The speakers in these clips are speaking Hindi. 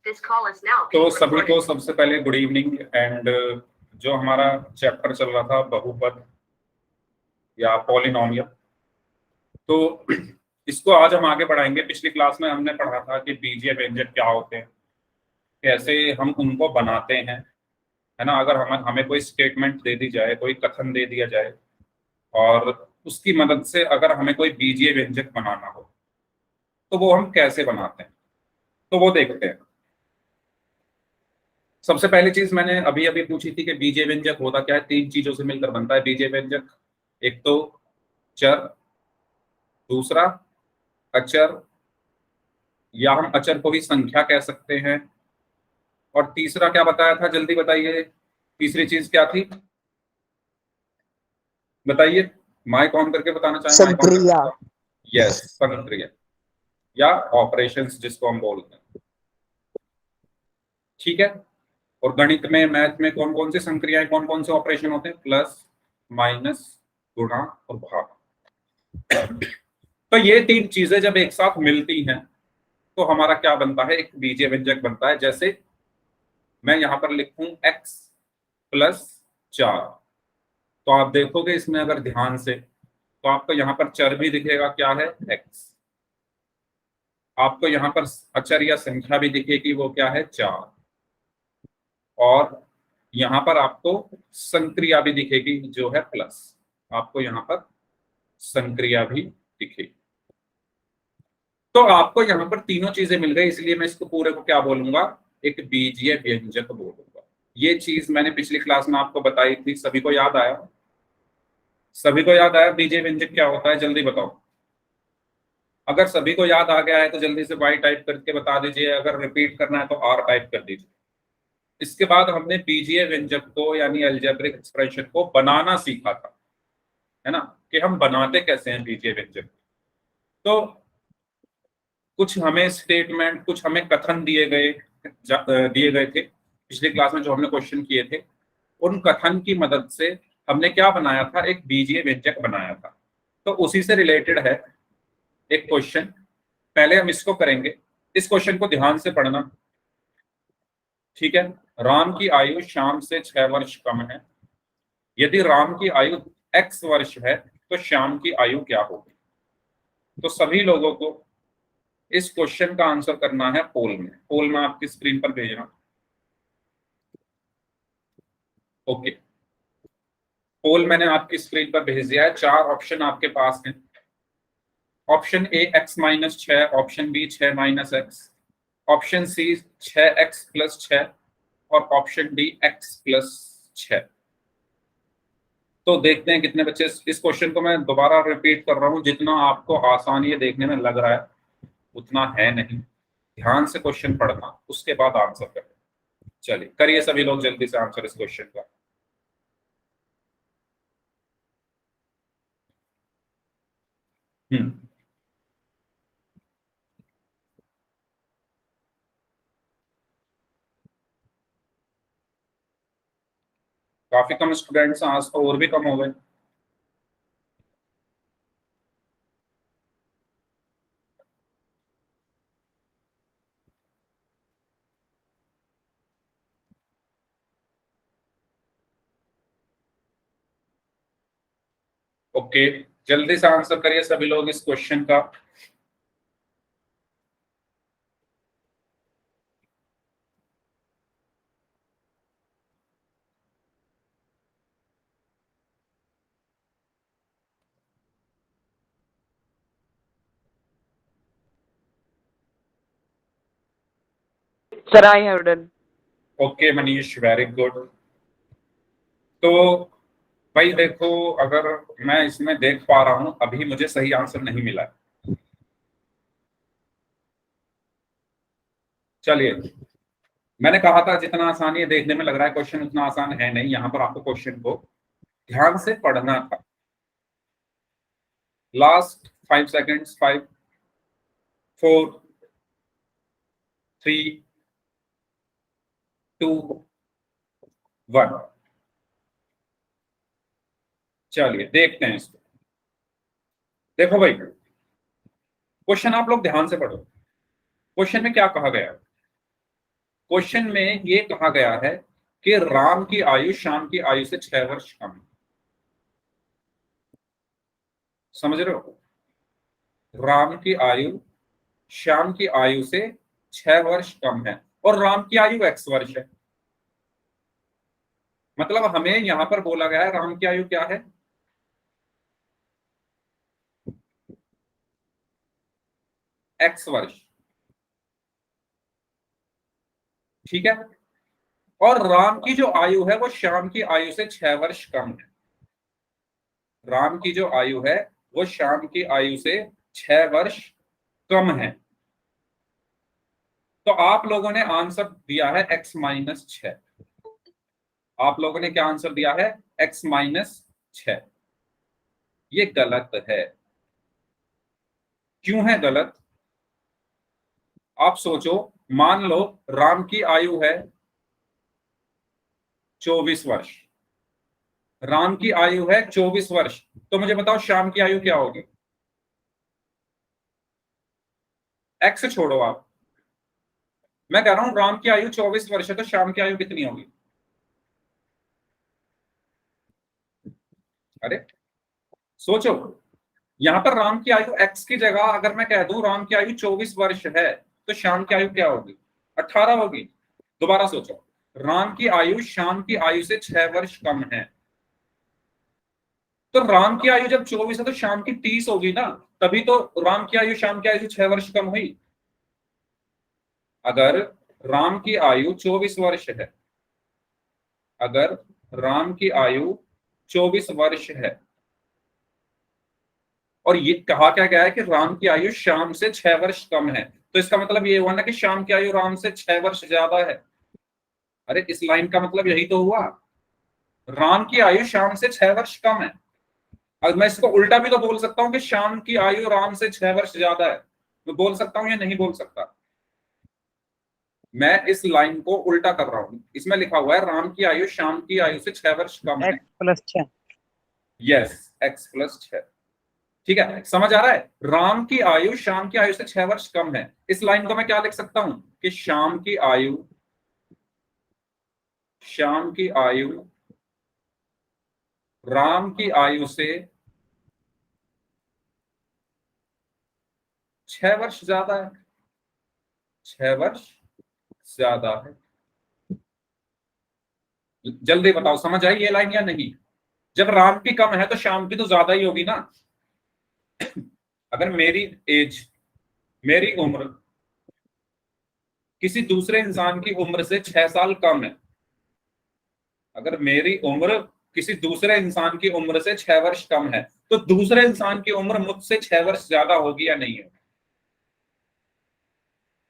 तो सभी को सबसे पहले गुड इवनिंग। एंड जो हमारा चैप्टर चल रहा था बहुपद या पॉलिनोमियल, तो इसको आज हम आगे बढ़ाएंगे। पिछली क्लास में हमने पढ़ा था कि बीजीय व्यंजक क्या होते हैं, कैसे हम उनको बनाते हैं, है ना। अगर हमें कोई स्टेटमेंट दे दी जाए, कोई कथन दे दिया जाए और उसकी मदद से अगर हमें कोई बीजीय व्यंजक बनाना हो तो वो हम कैसे बनाते हैं, तो वो देखते हैं। सबसे पहली चीज मैंने अभी अभी पूछी थी कि बीजीय व्यंजक होता क्या है। 3 चीजों से मिलकर बनता है बीजीय व्यंजक। एक तो चर, दूसरा अचर या हम अचर को ही संख्या कह सकते हैं, और तीसरा क्या बताया था, जल्दी बताइए। तीसरी चीज क्या थी, बताइए। माइक ऑन करके बताना चाहें। संक्रिया। यस, संक्रिया या ऑपरेशंस जिसको हम बोलते हैं, ठीक है। और गणित में, मैथ में कौन कौन सी संक्रियाएं, कौन कौन से ऑपरेशन होते हैं, प्लस, माइनस, गुणा और भाग। तो ये 3 चीजें जब एक साथ मिलती हैं तो हमारा क्या बनता है, एक बीजीय व्यंजक बनता है। जैसे मैं यहां पर लिखूं x प्लस 4, तो आप देखोगे इसमें अगर ध्यान से, तो आपको यहां पर चर भी दिखेगा, क्या है, x। आपको यहां पर अचर या संख्या भी दिखेगी, वो क्या है, 4। और यहां पर आपको संक्रिया भी दिखेगी जो है प्लस। आपको यहां पर संक्रिया भी दिखेगी। तो आपको यहां पर तीनों चीजें मिल गई, इसलिए मैं इसको पूरे को क्या बोलूंगा, एक बीजीय व्यंजक बोलूंगा। ये चीज मैंने पिछली क्लास में आपको बताई थी, सभी को याद आया? सभी को याद आया बीजीय व्यंजक क्या होता है, जल्दी बताओ। अगर सभी को याद आ गया है तो जल्दी से वाई टाइप करके बता दीजिए, अगर रिपीट करना है तो आर टाइप कर दीजिए। इसके बाद हमने बीजीय व्यंजक को यानी अलजेब्रिक एक्सप्रेशन को बनाना सीखा था, है ना, कि हम बनाते कैसे हैं बीजीय व्यंजक। तो कुछ हमें स्टेटमेंट, कुछ हमें कथन दिए गए थे पिछली क्लास में, जो हमने क्वेश्चन किए थे। उन कथन की मदद से हमने क्या बनाया था, एक बीजीय व्यंजक बनाया था। तो उसी से रिलेटेड है एक क्वेश्चन। पहले हम इसको करेंगे। इस क्वेश्चन को ध्यान से पढ़ना, ठीक है। राम की आयु श्याम से 6 वर्ष कम है। यदि राम की आयु x वर्ष है तो श्याम की आयु क्या होगी। तो सभी लोगों को इस क्वेश्चन का आंसर करना है पोल में। पोल में आपकी स्क्रीन पर भेजना। ओके, पोल मैंने आपकी स्क्रीन पर भेज दिया है। 4 ऑप्शन आपके पास हैं। Option A x-6, option B 6-x, option C 6x+6 और ऑप्शन डी x+6। तो देखते हैं कितने बच्चे इस क्वेश्चन को, मैं दोबारा रिपीट कर रहा हूं, जितना आपको आसान ये देखने में लग रहा है उतना है नहीं। ध्यान से क्वेश्चन पढ़ना, उसके बाद आंसर करना। चलिए करिए सभी लोग जल्दी से आंसर इस क्वेश्चन का। हम्म, काफी कम स्टूडेंट्स हैं आज तो, और भी कम हो गए। ओके, जल्दी से आंसर करिए सभी लोग इस क्वेश्चन का। Sir, I have done. Okay Manish, very good. तो भाई देखो, अगर मैं इसमें देख पा रहा हूं, अभी मुझे सही आंसर नहीं मिला है। चलिए, मैंने कहा था जितना आसान ये देखने में लग रहा है क्वेश्चन, उतना आसान है नहीं। यहां पर आपको क्वेश्चन को ध्यान से पढ़ना था। Last 5 seconds, 5, 4, 3, 2, 1। चलिए देखते हैं इसको। देखो भाई, क्वेश्चन आप लोग ध्यान से पढ़ो। क्वेश्चन में क्या कहा गया है, क्वेश्चन में ये कहा गया है कि राम की आयु श्याम की आयु से 6 वर्ष कम है। समझ रहे हो? राम की आयु श्याम की आयु से 6 वर्ष कम है और राम की आयु x वर्ष है। मतलब हमें यहां पर बोला गया है राम की आयु क्या है, x वर्ष। ठीक है, और राम की जो आयु है वो श्याम की आयु से 6 वर्ष कम है। राम की जो आयु है वो श्याम की आयु से 6 वर्ष कम है। तो आप लोगों ने आंसर दिया है x-6। आप लोगों ने क्या आंसर दिया है, x-6। ये गलत है। क्यों है गलत? आप सोचो, मान लो राम की आयु है 24 वर्ष, राम की आयु है 24 वर्ष, तो मुझे बताओ श्याम की आयु क्या होगी? एक्स छोड़ो आप, मैं कह रहा हूं राम की आयु 24 वर्ष है तो श्याम की आयु कितनी होगी? अरे सोचो, यहां पर राम की आयु एक्स की जगह अगर मैं कह दूं राम की आयु 24 वर्ष है तो श्याम की आयु क्या होगी? 18 होगी। दोबारा सोचो, राम की आयु श्याम की आयु से 6 वर्ष कम है, तो राम की आयु जब 24 है तो श्याम की 30 होगी ना, तभी तो राम की आयु श्याम की आयु से 6 वर्ष कम हुई। अगर राम की आयु 24 वर्ष है, अगर राम की आयु 24 वर्ष है और ये कहा क्या गया है कि राम की आयु श्याम से 6 वर्ष कम है, तो इसका मतलब ये हुआ ना कि श्याम की आयु राम से 6 वर्ष ज्यादा है। अरे इस लाइन का मतलब यही तो हुआ, राम की आयु श्याम से 6 वर्ष कम है। अब मैं इसको उल्टा भी तो बोल सकता हूं कि श्याम की आयु राम से 6 वर्ष ज्यादा है, मैं बोल सकता हूं या नहीं बोल सकता? मैं इस लाइन को उल्टा कर रहा हूं, इसमें लिखा हुआ है राम की आयु श्याम की आयु से 6 वर्ष कम है। x+6। Yes, x+6। ठीक है, समझ आ रहा है? राम की आयु श्याम की आयु से 6 वर्ष कम है। इस लाइन को मैं क्या लिख सकता हूं कि श्याम की आयु राम की आयु से 6 वर्ष ज्यादा है, 6 वर्ष ज्यादा है। जल्दी बताओ, समझ आई ये लाइन या नहीं? जब राम की कम है तो श्याम की तो ज्यादा ही होगी ना। अगर मेरी उम्र किसी दूसरे इंसान की उम्र से 6 साल कम है, अगर मेरी उम्र किसी दूसरे इंसान की उम्र से 6 वर्ष कम है, तो दूसरे इंसान की उम्र मुझसे 6 वर्ष ज्यादा होगी या नहीं है?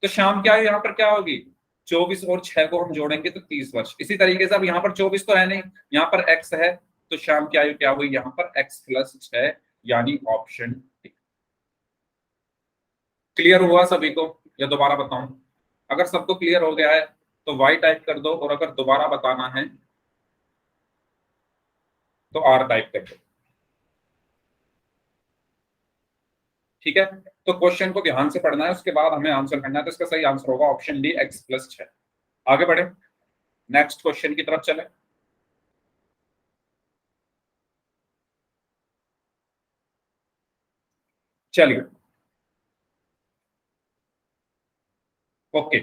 तो श्याम की आयु यहाँ पर क्या होगी? 24 और 6 को हम जोड़ेंगे तो 30 वर्ष। इसी तरीके से अब यहाँ पर 24 तो है नहीं, यहाँ पर x है, तो श्याम की आयु क्या हुई यहाँ पर? x+6, यानी ऑप्शन डी। क्लियर हुआ सभी को या दोबारा बताऊं? अगर सबको क्लियर हो गया है तो y टाइप कर दो, और अगर दोबारा बताना है तो r टाइप कर दो। ठीक है, तो क्वेश्चन को ध्यान से पढ़ना है, उसके बाद हमें आंसर करना है। तो इसका सही आंसर होगा ऑप्शन डी, x+6। आगे बढ़े, नेक्स्ट क्वेश्चन की तरफ चले। चलिए, ओके,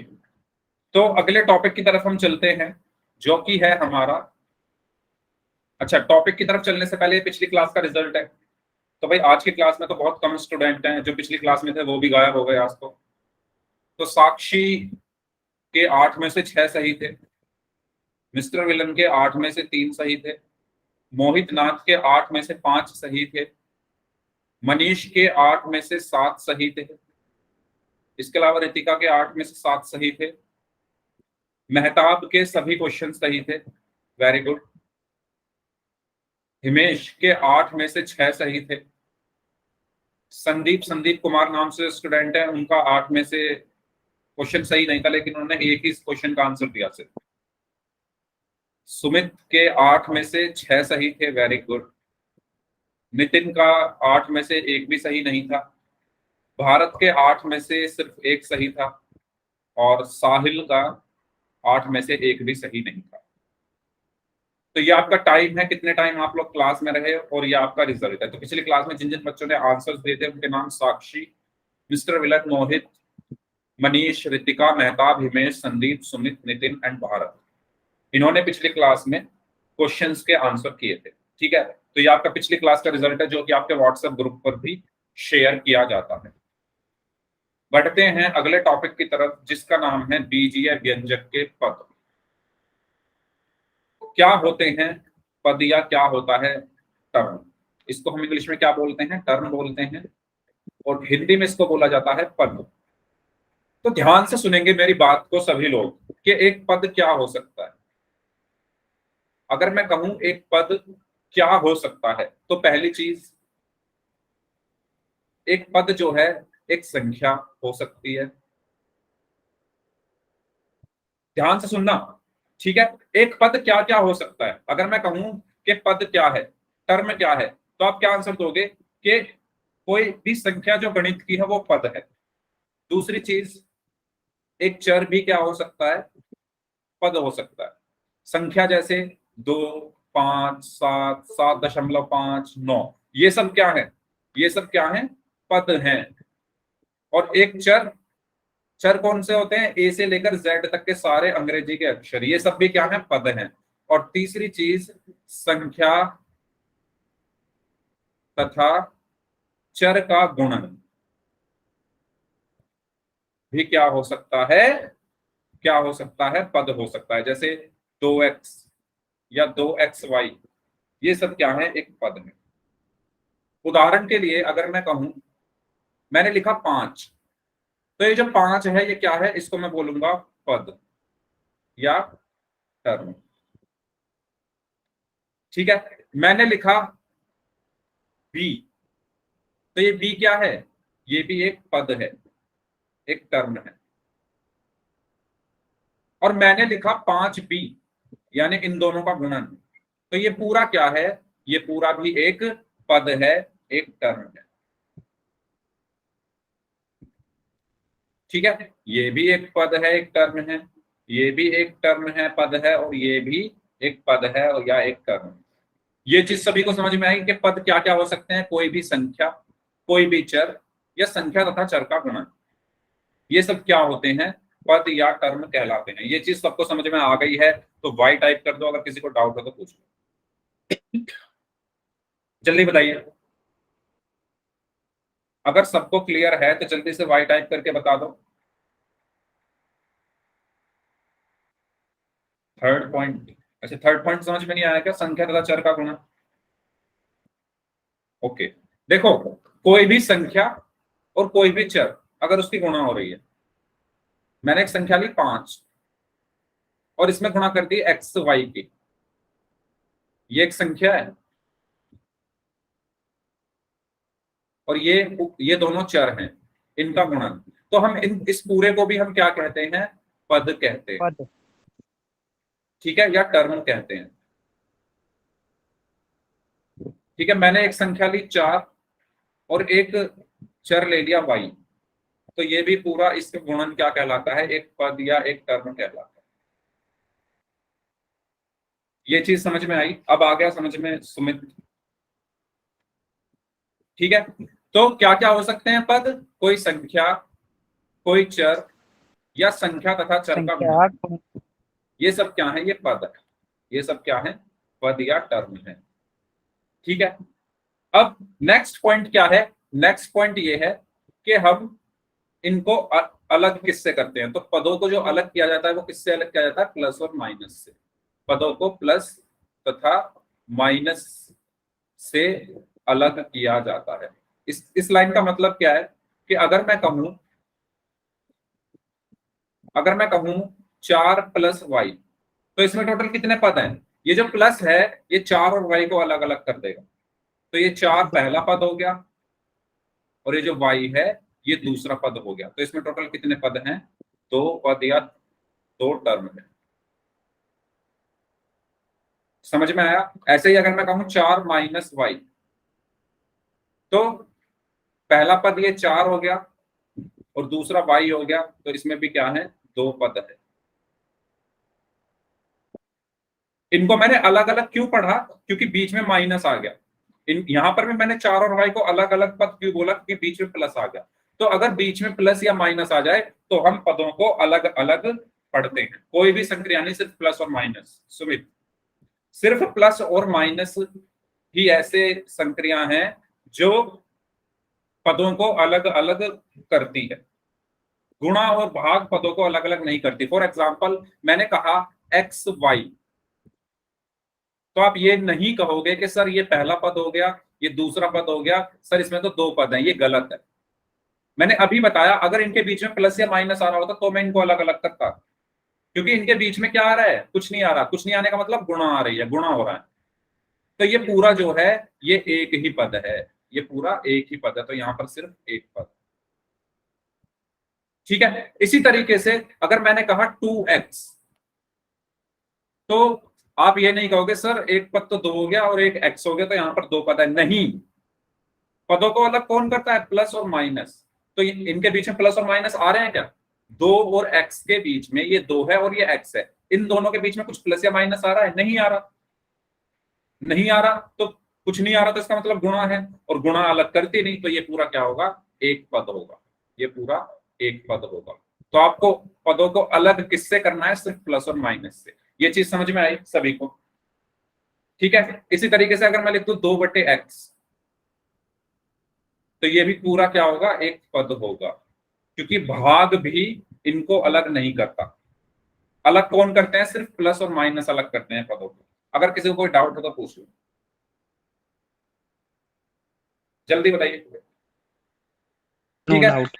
तो अगले टॉपिक की तरफ हम चलते हैं, जो कि है हमारा, अच्छा टॉपिक की तरफ चलने से पहले पिछली क्लास का रिजल्ट है। तो भाई आज की क्लास में तो बहुत कम स्टूडेंट हैं, जो पिछली क्लास में थे वो भी गायब हो गए आज तो साक्षी के 8 में से 6 सही थे, मिस्टर विलन के 8 में से 3 सही थे, मोहित नाथ के 8 में से 5 सही थे, मनीष के 8 में से 7 सही थे, इसके अलावा रितिका के 8 में से 7 सही थे, मेहताब के सभी क्वेश्चन सही थे, वेरी गुड, हिमेश के 8 में से 6 सही थे, संदीप कुमार नाम से स्टूडेंट है, उनका 8 में से क्वेश्चन सही नहीं था, लेकिन उन्होंने एक ही क्वेश्चन का आंसर दिया सिर्फ। सुमित के 8 में से 6 सही थे, वेरी गुड, नितिन का 8 में से एक भी सही नहीं था, भारत के 8 में से सिर्फ एक सही था, और साहिल का 8 में से एक भी सही नहीं था। तो ये आपका टाइम है, कितने टाइम आप लोग क्लास में रहे, और ये आपका रिजल्ट है। तो पिछली क्लास में जिन जिन बच्चों ने आंसर्स दिए थे उनके नाम साक्षी, मिस्टर विलक, मोहित, मनीष, रितिका, मेहताब, हिमेश, संदीप, सुमित, नितिन एंड भारत। इन्होंने पिछली क्लास में क्वेश्चंस के आंसर किए थे। ठीक है, तो ये आपका पिछली क्लास का रिजल्ट है जो कि आपके व्हाट्सएप ग्रुप पर भी शेयर किया जाता है। बढ़ते हैं अगले टॉपिक की तरफ जिसका नाम है बीजीय व्यंजक के पद। क्या होते हैं पद, या क्या होता है टर्म? इसको हम इंग्लिश में क्या बोलते हैं? टर्म बोलते हैं, और हिंदी में इसको बोला जाता है पद। तो ध्यान से सुनेंगे मेरी बात को सभी लोग कि एक पद क्या हो सकता है। अगर मैं कहूं एक पद क्या हो सकता है, तो पहली चीज, एक पद जो है एक संख्या हो सकती है। ध्यान से सुनना, ठीक है। एक पद क्या क्या हो सकता है? अगर मैं कहूं कि पद क्या है, टर्म क्या है, तो आप क्या आंसर दोगे कि कोई भी संख्या जो गणित की है वो पद है। दूसरी चीज, एक चर भी क्या हो सकता है? पद हो सकता है। संख्या जैसे 2, 5, 7, 7.5, ये सब क्या है? ये सब क्या है? पद हैं। और एक चर, चर कौन से होते हैं? ए से लेकर जेड तक के सारे अंग्रेजी के अक्षर, ये सब भी क्या है? पद हैं। और तीसरी चीज, संख्या तथा चर का गुणन भी क्या हो सकता है? क्या हो सकता है? पद हो सकता है। जैसे 2x या 2xy, ये सब क्या है? एक पद है। उदाहरण के लिए अगर मैं कहूं, मैंने लिखा 5, तो ये जो 5 है ये क्या है? इसको मैं बोलूंगा पद या टर्म। ठीक है, मैंने लिखा b, तो ये b क्या है? ये भी एक पद है, एक टर्म है। और मैंने लिखा 5b, यानी इन दोनों का गुणन, तो ये पूरा क्या है? ये पूरा भी एक पद है, एक टर्म है। ठीक है, ये भी एक पद है, एक टर्म है, ये भी एक टर्म है, पद है, और ये भी एक पद है और या एक टर्म है। ये चीज सभी को समझ में आई कि पद क्या क्या हो सकते हैं? कोई भी संख्या, कोई भी चर, या संख्या तथा चर का गुणन, ये सब क्या होते हैं? पद या टर्म कहलाते हैं। ये चीज सबको समझ में आ गई है तो वाई टाइप कर दो, अगर किसी को डाउट हो तो पूछ लो, जल्दी बताइए। अगर सबको क्लियर है तो जल्दी से वाई टाइप करके बता दो। थर्ड पॉइंट, अच्छा थर्ड पॉइंट समझ में नहीं आया क्या? संख्या तथा चर का गुणन। ओके, देखो, कोई भी संख्या और कोई भी चर अगर उसकी गुणा हो रही है, मैंने एक संख्या ली 5 और इसमें गुणा कर दी एक्स वाई की, ये एक संख्या है, और ये दोनों चर हैं, इनका गुणन। तो हम इस पूरे को भी हम क्या कहते हैं? पद कहते हैं। पद। ठीक है, या टर्म कहते हैं। ठीक है, मैंने एक संख्या ली 4 और एक चर ले लिया y, तो ये भी पूरा इसका गुणन क्या कहलाता है? एक पद या एक टर्म कहलाता है। ये चीज समझ में आई? अब आ गया समझ में सुमित? ठीक है, तो क्या क्या हो सकते हैं पद? कोई संख्या, कोई चर, या संख्या तथा चर का गुणन, संख्या। ये सब क्या है? ये पद है। ये सब क्या है? पद या टर्म है। ठीक है, अब नेक्स्ट पॉइंट क्या है? नेक्स्ट पॉइंट ये है कि हम इनको अलग किससे करते हैं। तो पदों को जो अलग किया जाता है वो किससे अलग किया जाता है? प्लस और माइनस से। पदों को प्लस तथा माइनस से अलग किया जाता है। इस लाइन का मतलब क्या है कि अगर मैं कहूं 4 प्लस वाई, तो इसमें टोटल कितने पद हैं? ये जो प्लस है ये 4 और वाई को अलग अलग कर देगा, तो ये 4 पहला पद हो गया, और ये जो y है ये दूसरा पद हो गया। तो इसमें टोटल कितने पद हैं? 2 पद या 2 टर्म है। समझ में आया? ऐसे ही अगर मैं कहूं 4 माइनस वाई, तो पहला पद ये 4 हो गया और दूसरा y हो गया, तो इसमें भी क्या है? 2 पद है। इनको मैंने अलग अलग क्यों पढ़ा, क्योंकि बीच में माइनस आ गया। यहां पर भी मैंने 4 और y को अलग अलग पद क्यों बोला, क्योंकि बीच में प्लस आ गया। तो अगर बीच में प्लस या माइनस आ जाए तो हम पदों को अलग अलग पढ़ते हैं। कोई भी संक्रिया नहीं, सिर्फ प्लस और माइनस। सुमित, सिर्फ प्लस और माइनस ही ऐसे संक्रिया हैं जो पदों को अलग अलग करती है। गुणा और भाग पदों को अलग अलग नहीं करती। फॉर एग्जाम्पल, मैंने कहा एक्स वाई, तो आप ये नहीं कहोगे कि सर ये पहला पद हो गया, ये दूसरा पद हो गया, सर इसमें तो 2 पद हैं, ये गलत है। मैंने अभी बताया अगर इनके बीच में प्लस या माइनस आ रहा होता तो मैं इनको अलग अलग करता, क्योंकि इनके बीच में क्या आ रहा है, कुछ नहीं आ रहा। कुछ नहीं आने का मतलब गुणा आ रही है, गुणा हो रहा है। तो ये पूरा जो है ये एक ही पद है, ये पूरा एक ही पद है, तो यहां पर सिर्फ एक पद। ठीक है। इसी तरीके से अगर मैंने कहा 2x, तो आप ये नहीं कहोगे सर एक पद तो 2 हो गया और एक x हो गया तो यहां पर 2 पद है। नहीं, पदों को अलग कौन करता है, प्लस और माइनस। तो इनके बीच में प्लस और माइनस आ रहे हैं क्या, 2 और x के बीच में ये 2 है और ये x है, इन दोनों के बीच में कुछ प्लस या माइनस आ रहा है, नहीं आ रहा। नहीं आ रहा तो कुछ नहीं आ रहा, तो इसका मतलब गुणा है, और गुणा अलग करती नहीं, तो ये पूरा क्या होगा, एक पद होगा। ये पूरा एक पद होगा। तो आपको पदों को अलग किससे करना है, सिर्फ प्लस और माइनस से। ये चीज समझ में आई सभी को? ठीक है। इसी तरीके से अगर मैं लिख दूं 2/x, तो ये भी पूरा क्या होगा, एक पद होगा, क्योंकि भाग भी इनको अलग नहीं करता। अलग कौन करते हैं, सिर्फ प्लस और माइनस अलग करते हैं पदों को। अगर किसी को कोई डाउट हो तो पूछ लो, जल्दी बताइए। नो ठीक है। डाउट।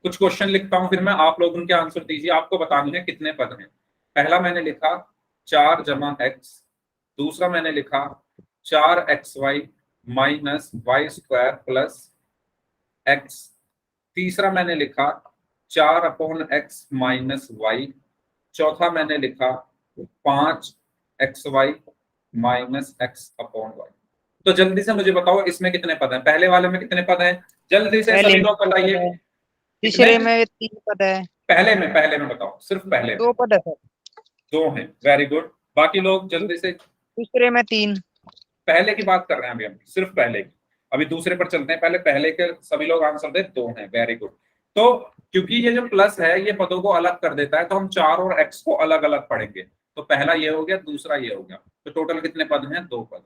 कुछ क्वेश्चन लिखता हूं, फिर मैं, आप लोग उनके आंसर दीजिए। आपको बताने हैं कितने पद हैं। पहला मैंने लिखा 4 - x, दूसरा मैंने लिखा 4xy minus y² plus x, तीसरा मैंने लिखा 4/x माइनस y, चौथा मैंने लिखा 5xy माइनस x/y। तो जल्दी से मुझे बताओ इसमें कितने पद हैं, पहले वाले में कितने पद हैं, जल्दी से पहले सभी में लोग 2 पद बताइए। है, कितने, तीसरे में 3 पद है, पहले में बताओ, सिर्फ पहले में 2 पद है सर, 2 हैं। Very good. बाकी लोग जल्दी से। दूसरे में 3। पहले की बात कर रहे हैं अभी हम, सिर्फ पहले की। अभी दूसरे पर चलते हैं, पहले पहले के सभी लोग आंसर दे, 2 हैं। Very good. तो क्योंकि ये जो प्लस है ये पदों को अलग कर देता है, तो हम 4 और x को अलग अलग पढ़ेंगे। तो पहला ये हो गया, दूसरा ये हो गया, तो टोटल कितने पद हैं, 2 पद।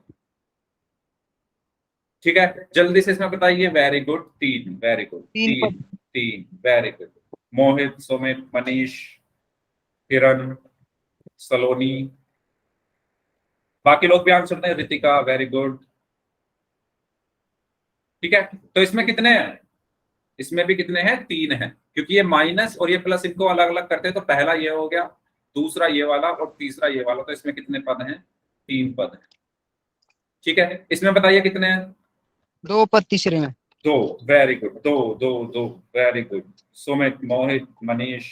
ठीक है। जल्दी से इसमें बताइए। Very good, 3। Very good, 3 3। पद। 3, वेरी गुड। मोहित, सुमित, मनीष, किरण, सलोनी, बाकी लोग भी आंसर दें। Ritika, very good. ठीक है। तो इसमें कितने हैं, इसमें भी कितने हैं, 3 हैं, क्योंकि ये माइनस और ये प्लस इनको अलग अलग करते हैं। तो पहला ये हो गया, दूसरा ये वाला और तीसरा ये वाला। तो इसमें कितने पद हैं, 3 पद हैं। ठीक है। इसमें बताइए कितने हैं, 2 पद तीसरे में। 2। Very good, 2 2 2। Very good. Sumit, Mohit, Manish,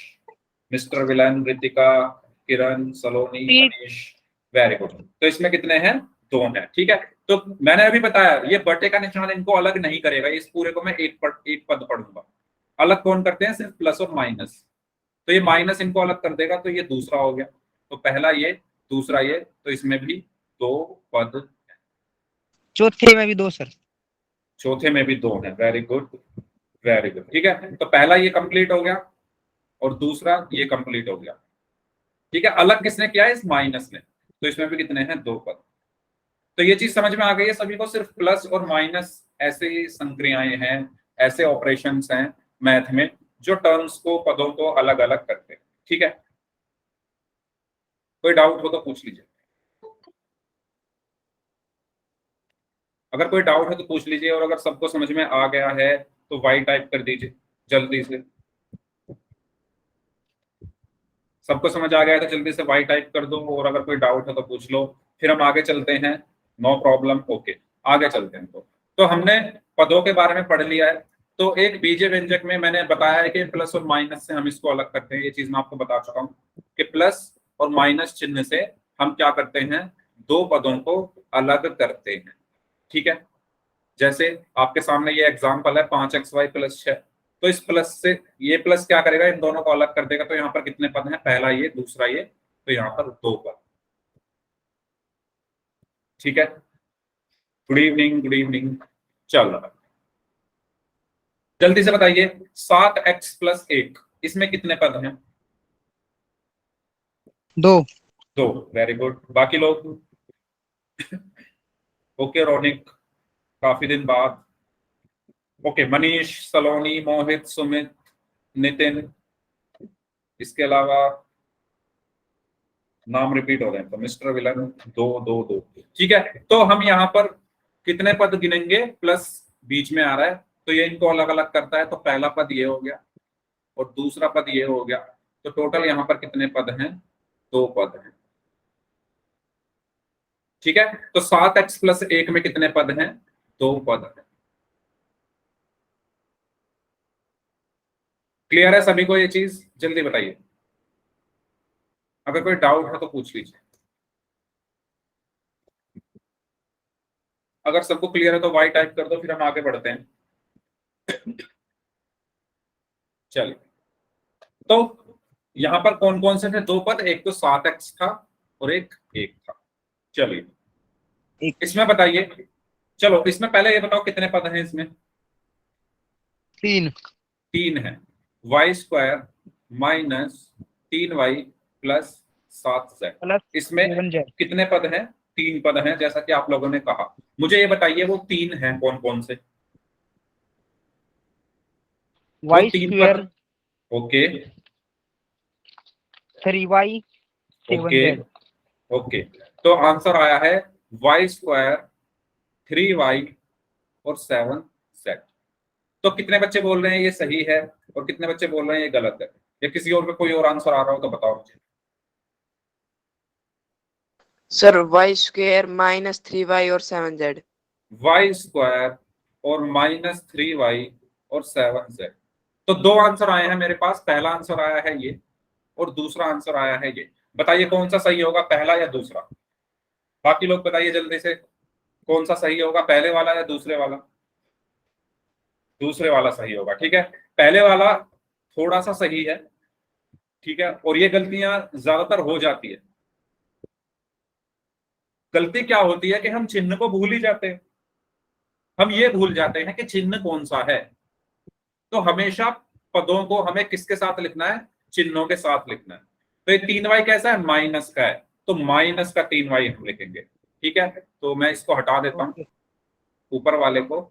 mister विलन, रितिका, किरण, सलोनी, 3। Manish, very good. तो इसमें कितने हैं, 2 हैं। ठीक है। तो मैंने अभी बताया ये बटे का निशान इनको अलग नहीं करेगा, इस पूरे को मैं एक पद पढ़ूंगा। अलग कौन करते हैं, सिर्फ प्लस और माइनस। तो ये माइनस इनको अलग कर देगा, तो ये दूसरा हो गया। तो पहला ये, दूसरा ये, तो इसमें भी 2 पद। चौथे में भी 2 सर। चौथे में भी 2 हैं। Very good, very good. ठीक है। तो पहला ये कंप्लीट हो गया और दूसरा ये कंप्लीट हो गया। ठीक है। अलग किसने किया है, इस माइनस ने। तो इसमें भी कितने हैं, 2 पद। तो ये चीज समझ में आ गई है सभी को। सिर्फ प्लस और माइनस ऐसे ही संक्रियाएं हैं, ऐसे ऑपरेशंस हैं मैथ में जो टर्म्स को, पदों को अलग अलग करते हैं। ठीक है। कोई डाउट हो तो पूछ लीजिए। अगर कोई डाउट है तो पूछ लीजिए, और अगर सबको समझ में आ गया है तो वाई टाइप कर दीजिए जल्दी से। सबको समझ आ गया है तो जल्दी से वाई टाइप कर दो, और अगर कोई डाउट है तो पूछ लो। फिर हम आगे चलते हैं। No problem, okay. आगे चलते हैं। तो हमने पदों के बारे में पढ़ लिया है। तो एक बीजीय व्यंजक में मैंने बताया है कि प्लस और माइनस से हम इसको अलग करते हैं। ये चीज मैं आपको बता चुका हूँ कि प्लस और माइनस चिन्ह से हम क्या करते हैं, 2 पदों को अलग करते हैं। ठीक है। जैसे आपके सामने ये एग्जांपल है 5xy प्लस 6। तो इस प्लस से ये प्लस क्या करेगा, इन दोनों को अलग कर देगा। तो यहाँ पर कितने पद हैं, पहला ये, दूसरा ये, तो यहाँ पर 2 पद। ठीक है, गुड इवनिंग, गुड इवनिंग। चलो जल्दी से बताइए, 7x+1 इसमें कितने पद हैं? 2। 2। Very good. बाकी लोग? ओके रोनिक, काफी दिन बाद। ओके मनीष, सलोनी, मोहित, सुमित, नितिन, इसके अलावा नाम रिपीट हो रहे हैं तो मिस्टर विलन 2 2 2। ठीक है, तो हम यहाँ पर कितने पद गिनेंगे? प्लस बीच में आ रहा है तो ये इनको अलग अलग करता है, तो पहला पद ये हो गया और दूसरा पद ये हो गया, तो टोटल यहाँ पर कितने पद हैं? 2 पद हैं। ठीक है, तो 7x+1 में कितने पद हैं? 2 पद हैं। क्लियर है सभी को ये चीज? जल्दी बताइए, अगर कोई डाउट है तो पूछ लीजिए। अगर सबको क्लियर है तो वाई टाइप कर दो, फिर हम आगे बढ़ते हैं। चलिए, तो यहां पर कौन कौन से थे 2 पद? एक तो 7x था और एक 1 था। चलिए इसमें बताइए, चलो इसमें पहले ये बताओ कितने पद हैं इसमें? 3। 3 है। y² minus 3y plus 7z, plus इसमें 7z। कितने पद हैं? 3 पद हैं, जैसा कि आप लोगों ने कहा। मुझे ये बताइए वो 3 हैं कौन कौन से? वो 3 y² पद। Okay 3y okay 7z। Okay, तो आंसर आया है y², 3y और 7z। तो कितने बच्चे बोल रहे हैं ये सही है और कितने बच्चे बोल रहे हैं ये गलत है? या किसी और पे कोई और आंसर आ रहा हो तो बताओ मुझे। सर y² -3y और 7z। y² और -3y और 7z। तो 2 आंसर आए हैं मेरे पास, पहला आंसर आया है ये और दूसरा आंसर आया है ये। बताइए कौन सा सही होगा, पहला या दूसरा? बाकी लोग बताइए जल्दी से, कौन सा सही होगा, पहले वाला या दूसरे वाला? दूसरे वाला सही होगा। ठीक है, पहले वाला थोड़ा सा सही है। ठीक है, और ये गलतियां ज्यादातर हो जाती है। गलती क्या होती है कि हम चिन्ह को भूल ही जाते हैं। हम ये भूल जाते हैं कि चिन्ह कौन सा है। तो हमेशा पदों को हमें किसके साथ लिखना है? चिन्हों के साथ लिखना है। तो ये 3y कैसा है? माइनस का है, तो माइनस का 3y हम लिखेंगे। ठीक है, तो मैं इसको हटा देता हूं ऊपर वाले को।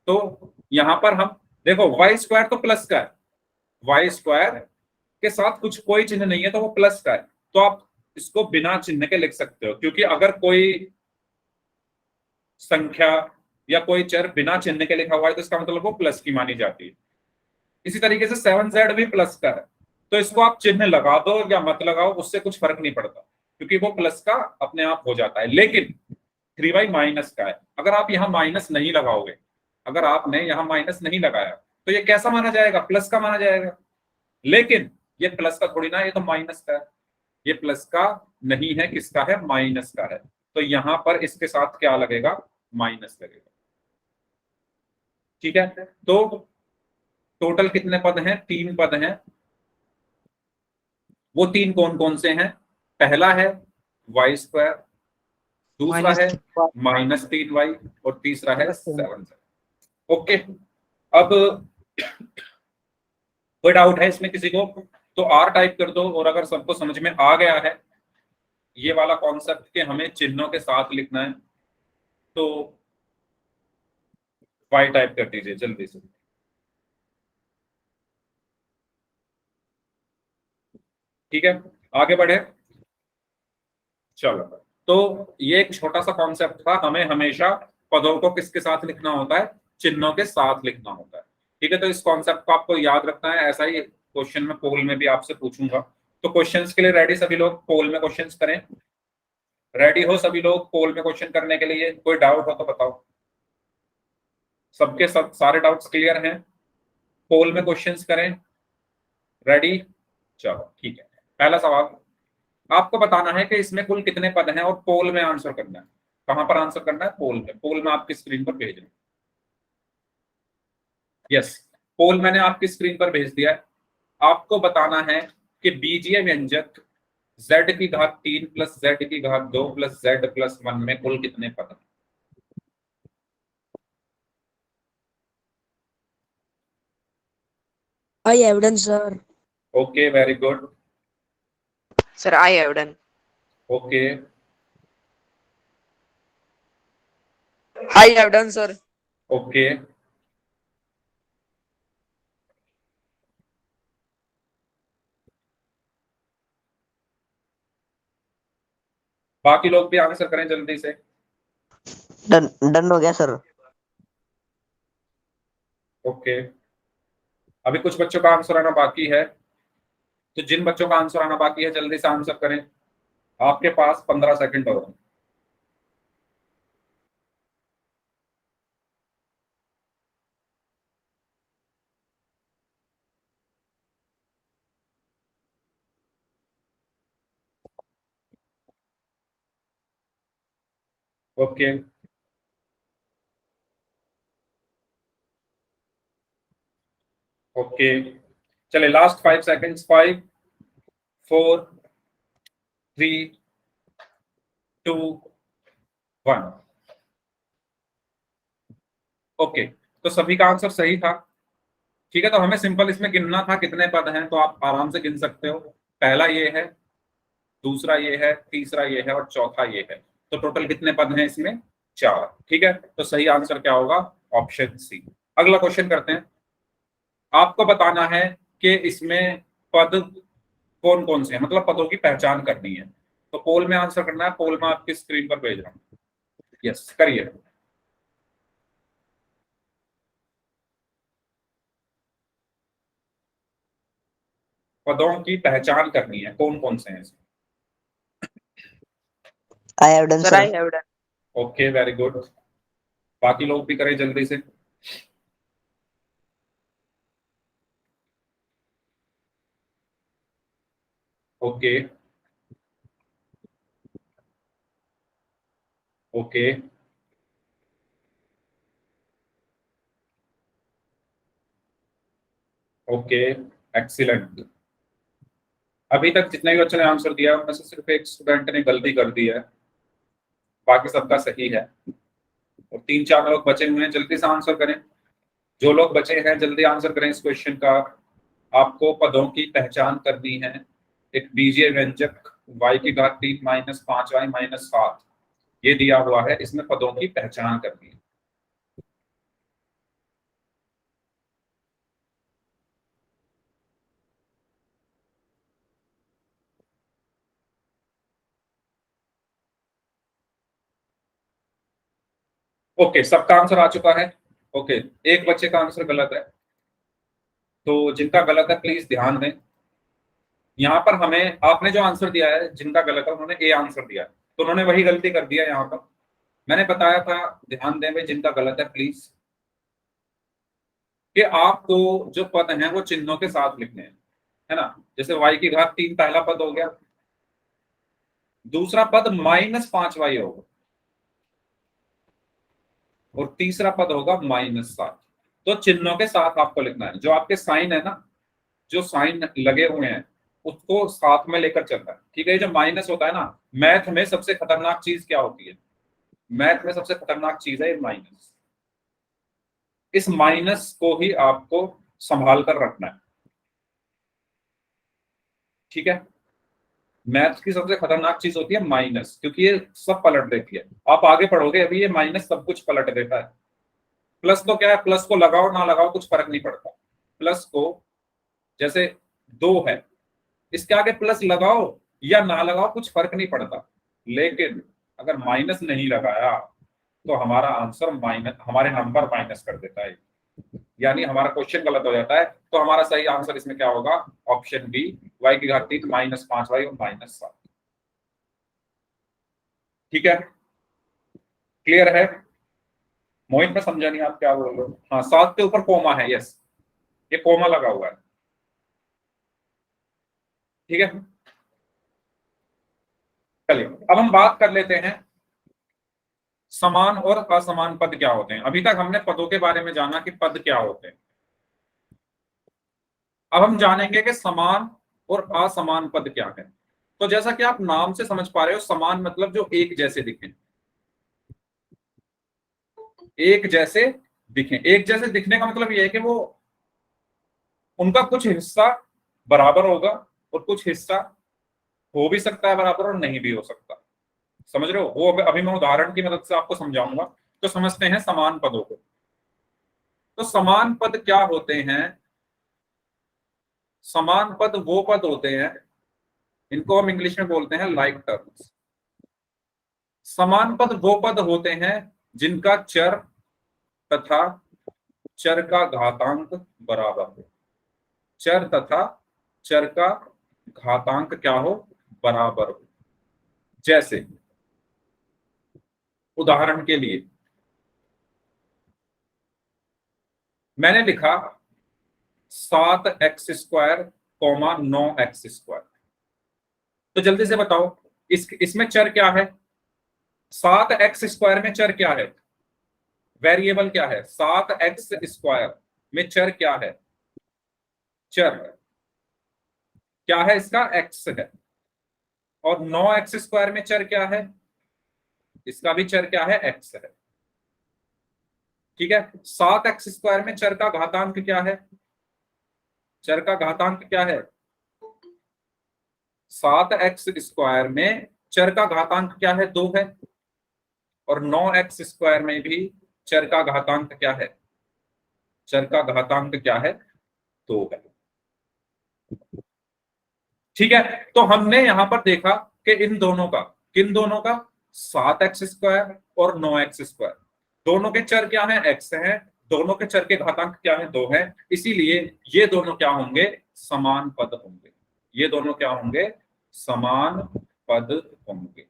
तो यहां पर हम देखो y² तो प्लस का है, y² के साथ कुछ कोई चिन्ह नहीं है तो वो प्लस का है, तो आप इसको बिना चिन्ह के लिख सकते हो। क्योंकि अगर कोई संख्या या कोई चर बिना चिन्ह के लिखा हुआ है तो इसका मतलब वो प्लस की मानी जाती है। इसी तरीके से 7z भी प्लस का है, तो इसको आप चिन्ह लगा दो या मत लगाओ उससे कुछ फर्क नहीं पड़ता, क्योंकि वो प्लस का अपने आप हो जाता है। लेकिन 3y माइनस का है, अगर आप यहाँ माइनस नहीं लगाओगे, अगर आपने यहाँ माइनस नहीं लगाया तो ये कैसा माना जाएगा? प्लस का माना जाएगा। लेकिन ये प्लस का थोड़ी ना, ये तो माइनस का है। ये प्लस का नहीं है, किसका है? माइनस का है। तो यहां पर इसके साथ क्या लगेगा? माइनस लगेगा। ठीक है, तो टोटल कितने पद हैं? 3 पद हैं। वो 3 कौन कौन से हैं? पहला है y², दूसरा है -3y और तीसरा है 7z। ओके, अब कोई डाउट है इसमें किसी को? तो R टाइप कर दो, और अगर सबको समझ में आ गया है ये वाला कॉन्सेप्ट कि हमें चिन्हों के साथ लिखना है, तो Y टाइप कर दीजिए जल्दी से। ठीक है, आगे बढ़े। चलो, तो ये एक छोटा सा कॉन्सेप्ट था, हमें हमेशा पदों को किसके साथ लिखना होता है? चिन्हों के साथ लिखना होता है। ठीक है, तो इस कॉन्सेप्ट को आपको याद रखना है। ऐसा ही क्वेश्चन में पोल में भी आपसे पूछूंगा, तो क्वेश्चंस के लिए रेडी सभी लोग? पोल में क्वेश्चंस करें, रेडी हो सभी लोग पोल में क्वेश्चन करने के लिए? कोई डाउट हो तो बताओ। सबके सब सारे डाउट्स क्लियर हैं? पोल में क्वेश्चंस करें, रेडी? चलो ठीक है, पहला सवाल आपको बताना है कि इसमें कुल कितने पद हैं और पोल में आंसर करना है। कहां पर आंसर करना है? पोल में। पोल में आपकी स्क्रीन पर भेजना। यस, पोल मैंने आपकी स्क्रीन पर भेज दिया है। आपको बताना है कि बीजीय व्यंजक z की घात 3 प्लस z की घात 2 प्लस z प्लस 1 में कुल कितने पद हैं? I have done, sir. Okay, very good. Sir, I have done. Okay, I have done, sir. Okay. बाकी लोग भी आंसर करें जल्दी से. डन डन हो गया सर. ओके, अभी कुछ बच्चों का आंसर आना बाकी है, तो जिन बच्चों का आंसर आना बाकी है जल्दी से आंसर करें. आपके पास 15 सेकंड और हैं. Okay, okay. चले, लास्ट 5 सेकंड्स. 5, 4, 3, 2, 1. ओके, तो सभी का आंसर सही था. ठीक है, तो हमें सिंपल इसमें गिनना था कितने पद हैं, तो आप आराम से गिन सकते हो. पहला ये है, दूसरा ये है, तीसरा ये है और चौथा ये है. तो टोटल कितने पद हैं इसमें? 4. ठीक है, तो सही आंसर क्या होगा? Option C. अगला क्वेश्चन करते हैं. आपको बताना है कि इसमें पद कौन कौन से हैं, मतलब पदों की पहचान करनी है. तो पोल में आंसर करना है. पोल में आपकी स्क्रीन पर भेज रहा हूं. यस, करिए. पदों की पहचान करनी है, कौन कौन से हैं इसमें. I have done, Sir, sir. I have done. Okay, very good. बाकी लोग भी करें जल्दी से. Okay, okay, okay. एक्सीलेंट. अभी तक जितने भी बच्चों ने आंसर दिया उनमें से सिर्फ एक स्टूडेंट ने गलती कर दी है, बाकी सबका सही है. और 3-4 लोग बचे हुए हैं, जल्दी से आंसर करें. जो लोग बचे हैं जल्दी आंसर करें इस क्वेश्चन का. आपको पदों की पहचान करनी है. एक बीजीय व्यंजक y की घात 3 माइनस 5y माइनस 7 ये दिया हुआ है, इसमें पदों की पहचान करनी है. ओके, सबका आंसर आ चुका है. ओके, एक बच्चे का आंसर गलत है, तो जिनका गलत है प्लीज ध्यान दें. यहाँ पर हमें, आपने जो आंसर दिया है जिनका गलत है उन्होंने ए आंसर दिया, तो उन्होंने वही गलती कर दिया. यहाँ पर मैंने बताया था, ध्यान दें भाई, जिनका गलत है प्लीज, कि आपको जो पद हैं वो चिन्हों के साथ लिखने हैं, है ना. जैसे y की घात 3 पहला पद हो गया, दूसरा पद -5y होगा और तीसरा पद होगा -7. तो चिन्हों के साथ आपको लिखना है. जो आपके साइन है ना, जो साइन लगे हुए हैं उसको साथ में लेकर चलना है. ठीक है, ये जो माइनस होता है ना, मैथ में सबसे खतरनाक चीज क्या होती है? मैथ में सबसे खतरनाक चीज है ये माइनस. इस माइनस को ही आपको संभाल कर रखना है. ठीक है, मैथ की सबसे खतरनाक चीज होती है माइनस, क्योंकि ये सब पलट देती है. आप आगे पढ़ोगे अभी, ये माइनस सब कुछ पलट देता है. प्लस तो क्या है, प्लस को लगाओ ना लगाओ कुछ फर्क नहीं पड़ता. प्लस को, जैसे 2 है, इसके आगे प्लस लगाओ या ना लगाओ कुछ फर्क नहीं पड़ता. लेकिन अगर माइनस नहीं लगाया तो हमारा आंसर माइनस, हमारे नंबर माइनस कर देता है, यानी हमारा क्वेश्चन गलत हो जाता है. तो हमारा सही आंसर इसमें क्या होगा? ऑप्शन बी, y की घात 3 -5y और -7. ठीक है, क्लियर है? मोहित में समझा नहीं आप क्या बोल रहे हो. हाँ, 7 के ऊपर कोमा है. यस, ये कोमा लगा हुआ है. ठीक है, चलिए अब हम बात कर लेते हैं समान और असमान पद क्या होते हैं. अभी तक हमने पदों के बारे में जाना कि पद क्या होते हैं. अब हम जानेंगे कि समान और असमान पद क्या है. तो जैसा कि आप नाम से समझ पा रहे हो, समान मतलब जो एक जैसे दिखें, एक जैसे दिखें। एक जैसे दिखने का मतलब ये है कि वो उनका कुछ हिस्सा बराबर होगा और कुछ हिस्सा हो भी सकता है बराबर और नहीं भी हो सकता। समझ रहे हो? वो अभी मैं उदाहरण की मदद से आपको समझाऊंगा। तो समझते हैं समान पदों को। तो समान पद क्या होते हैं? समान पद वो पद होते हैं, इनको हम इंग्लिश में बोलते हैं लाइक टर्म्स। समान पद वो पद होते हैं जिनका चर तथा चर का घातांक बराबर हो। चर तथा चर का घातांक क्या हो? बराबर हो। जैसे उदाहरण के लिए मैंने लिखा 7x² 9x²। तो जल्दी से बताओ इसमें चर क्या है? 7x² में चर क्या है? वेरिएबल क्या है? 7x² में चर क्या है? चर क्या है? इसका x है। और 9x² में चर क्या है? इसका भी चर क्या है? x है। ठीक है। 7x² में चर का घातांक क्या है? चर का घातांक क्या है? 7x² में चर का घातांक क्या है? 2 है। और 9x² में भी चर का घातांक क्या है? चर का घातांक क्या है? 2 है। ठीक है। तो हमने यहां पर देखा कि इन दोनों का, किन दोनों का? 7x² और 9x², दोनों के चर क्या है? x है। दोनों के चर के घातांक क्या है? 2 है। इसीलिए ये दोनों क्या होंगे? समान पद होंगे। ये दोनों क्या होंगे? समान पद होंगे।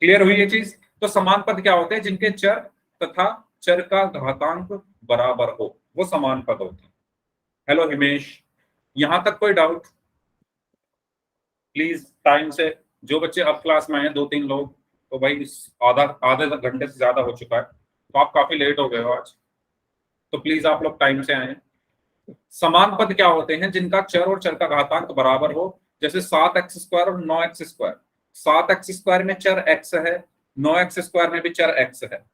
क्लियर हुई ये चीज? तो समान पद क्या होते हैं? जिनके चर तथा चर का घातांक बराबर हो, वो समान पद होते हैं। हेलो हिमेश, यहां तक कोई डाउट? प्लीज टाइम से, जो बच्चे अब क्लास में आए 2-3 लोग, तो भाई आधे घंटे से ज्यादा हो चुका है, तो आप काफी लेट हो गए हो आज, तो प्लीज आप लोग टाइम से आए। समान पद क्या होते हैं? जिनका चर और चर का घातांक बराबर हो। जैसे 7x² और 9x²। 7x² में चर x है, 9x² में भी चर x है।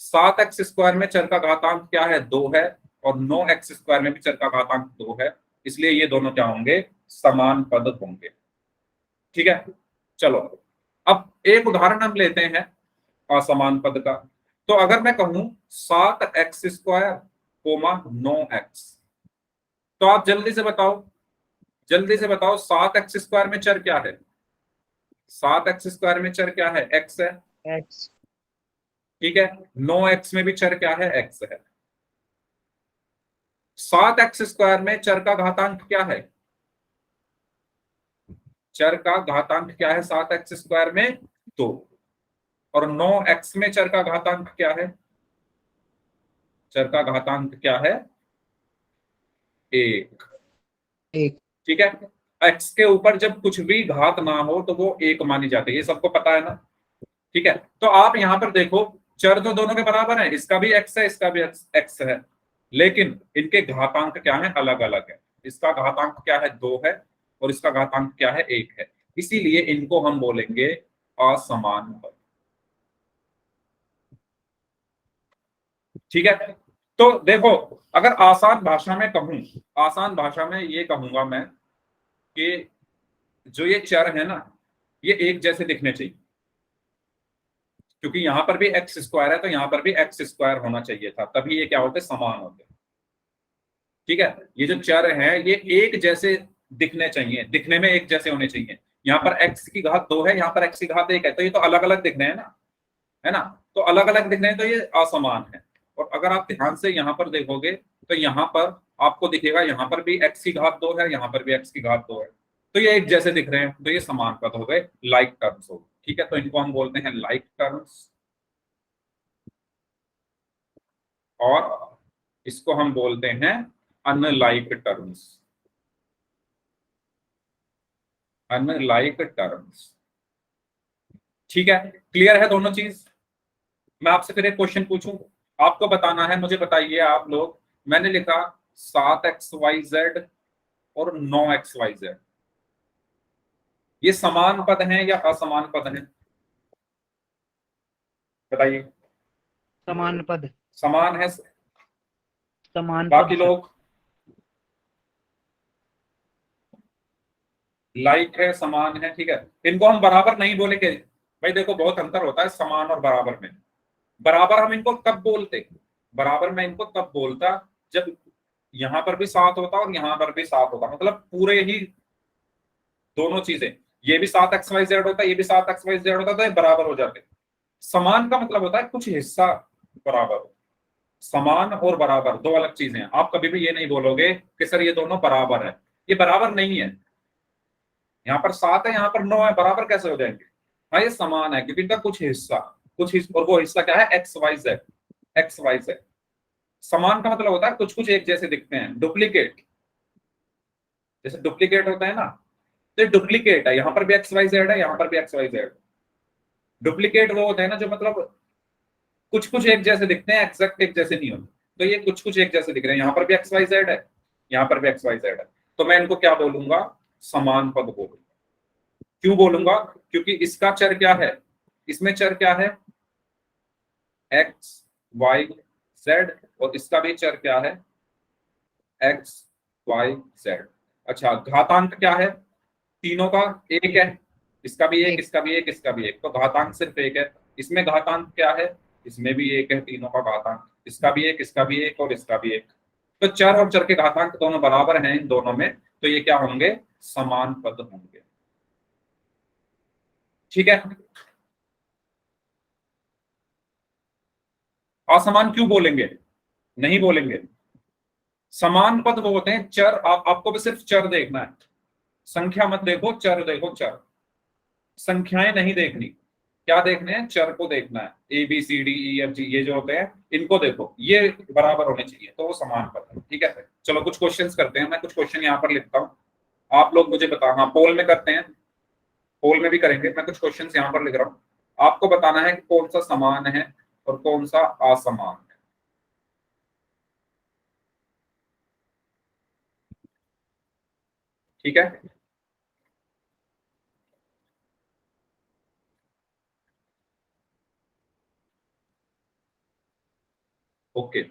7x² में चर का घातांक क्या है? 2 है। और 9x² में भी चर का घातांक 2 है। इसलिए ये दोनों क्या होंगे? समान पद होंगे। ठीक है। चलो अब एक उदाहरण हम लेते हैं असमान पद का। तो अगर मैं कहूं 7x² 9x, तो आप जल्दी से बताओ, जल्दी से बताओ 7x² में चर क्या है? 7x² में चर क्या है? x है। X. ठीक है। 9x में भी चर क्या है? x है। 7x² में चर का घातांक क्या है? चर का घातांक क्या है 7x² में? 2। और 9x में चर का घातांक क्या है? चर का घातांक क्या है? 1। एक. ठीक है। x के ऊपर जब कुछ भी घात ना हो तो वो 1 मानी जाती है, ये सबको पता है ना? ठीक है। तो आप यहां पर देखो, चर तो दोनों के बराबर है, इसका भी x है, इसका भी x है, लेकिन इनके घातांक क्या है? अलग अलग है। इसका घातांक क्या है? 2 है। और इसका घातांक क्या है? 1 है। इसीलिए इनको हम बोलेंगे असमान पद। ठीक है। तो देखो, अगर आसान भाषा में कहूं, आसान भाषा में ये कहूंगा मैं कि जो ये चर है ना, ये एक जैसे दिखने चाहिए, क्योंकि यहां पर भी x² है तो यहां पर भी x² होना चाहिए था, तभी ये क्या होते? समान होते। ठीक है। ये जो चर है ये एक जैसे दिखने चाहिए, दिखने में एक जैसे होने चाहिए। यहाँ पर x की घात 2 है, यहाँ पर x की घात 1 है, तो ये तो अलग अलग दिखने हैं ना, है ना? तो अलग अलग दिखने हैं, तो ये असमान है। और अगर आप ध्यान से यहाँ पर देखोगे तो यहाँ पर आपको दिखेगा, यहाँ पर भी x की घात 2 है, यहाँ पर भी x की घात 2 है, तो ये एक जैसे दिख रहे हैं, तो ये समान पद हो गए, लाइक टर्म्स हो गए। ठीक है। तो इनको हम बोलते हैं लाइक टर्म्स, और इसको हम बोलते हैं अनलाइक टर्म्स। Unlike terms. ठीक है। क्लियर है दोनों चीज? मैं आपसे फिर एक क्वेश्चन पूछूं, आपको बताना है, मुझे बताइए आप लोग। मैंने लिखा 7xyz और 9xyz, ये समान पद हैं या असमान पद हैं? बताइए। समान पद। समान है। समान बाकी पद सर। लोग लाइक है, समान है, ठीक है। इनको हम बराबर नहीं बोलेंगे भाई, देखो बहुत अंतर होता है समान और बराबर में। बराबर हम इनको कब बोलते, बराबर में इनको तब बोलता जब यहां पर भी 7 होता और यहां पर भी 7 होता, मतलब पूरे ही दोनों चीजें, ये भी 7 XYZ होता, ये भी 7 XYZ होता, तो ये बराबर हो जाते। समान का मतलब होता है कुछ हिस्सा बराबर हो। समान और बराबर दो अलग चीजें हैं। आप कभी भी ये नहीं बोलोगे कि सर ये दोनों बराबर है, ये बराबर नहीं है। यहाँ पर 7 है, यहाँ पर 9 है, बराबर कैसे हो जाएंगे? हाँ ये समान है क्योंकि इनका कुछ हिस्सा, और वो हिस्सा क्या है? XYZ। XYZ। समान का मतलब होता है कुछ कुछ एक जैसे दिखते हैं। डुप्लीकेट, जैसे डुप्लीकेट होता है ना, तो डुप्लीकेट है, यहाँ पर भी XYZ है, यहाँ पर भी XYZ। डुप्लीकेट वो होते हैं ना जो मतलब कुछ कुछ एक जैसे दिखते हैं, एग्जैक्ट एक जैसे नहीं होते। तो ये कुछ कुछ एक जैसे दिख रहे हैं, यहाँ पर भी XYZ है, यहाँ पर भी XYZ है, तो मैं इनको क्या बोलूंगा? समान पद बोलूंगा। क्यों बोलूंगा? क्योंकि इसका चर क्या है, इसमें चर क्या है? XYZ, और इसका भी चर क्या है? XYZ। अच्छा, घातांक क्या है? तीनों का एक है, इसका भी एक, इसका भी एक, इसका भी एक, तो घातांक सिर्फ एक है। इसमें घातांक क्या है? इसमें भी एक है, तीनों का घातांक, इसका भी एक, इसका भी एक, और इसका भी एक। तो चर और चर के घातांक दोनों बराबर हैं इन दोनों में, तो ये क्या होंगे? समान पद होंगे। ठीक है। असमान क्यों बोलेंगे? नहीं बोलेंगे। समान पद वो होते हैं चर, आपको भी सिर्फ चर देखना है, संख्या मत देखो, चर देखो, चर। संख्याएं नहीं देखनी, क्या देखने हैं? चर को देखना है। ABCDEFG ये जो होते हैं इनको देखो, ये बराबर होने चाहिए, तो वो समान पद है। ठीक है, चलो कुछ क्वेश्चंस करते हैं। मैं कुछ क्वेश्चन यहाँ पर लिखता हूँ, आप लोग मुझे बताओ। हाँ, पोल में करते हैं, पोल में भी करेंगे। मैं कुछ क्वेश्चंस यहाँ पर लिख रहा हूँ, आपको बताना है कि कौन सा समान है और कौन सा असमान है। ठीक है, ओके।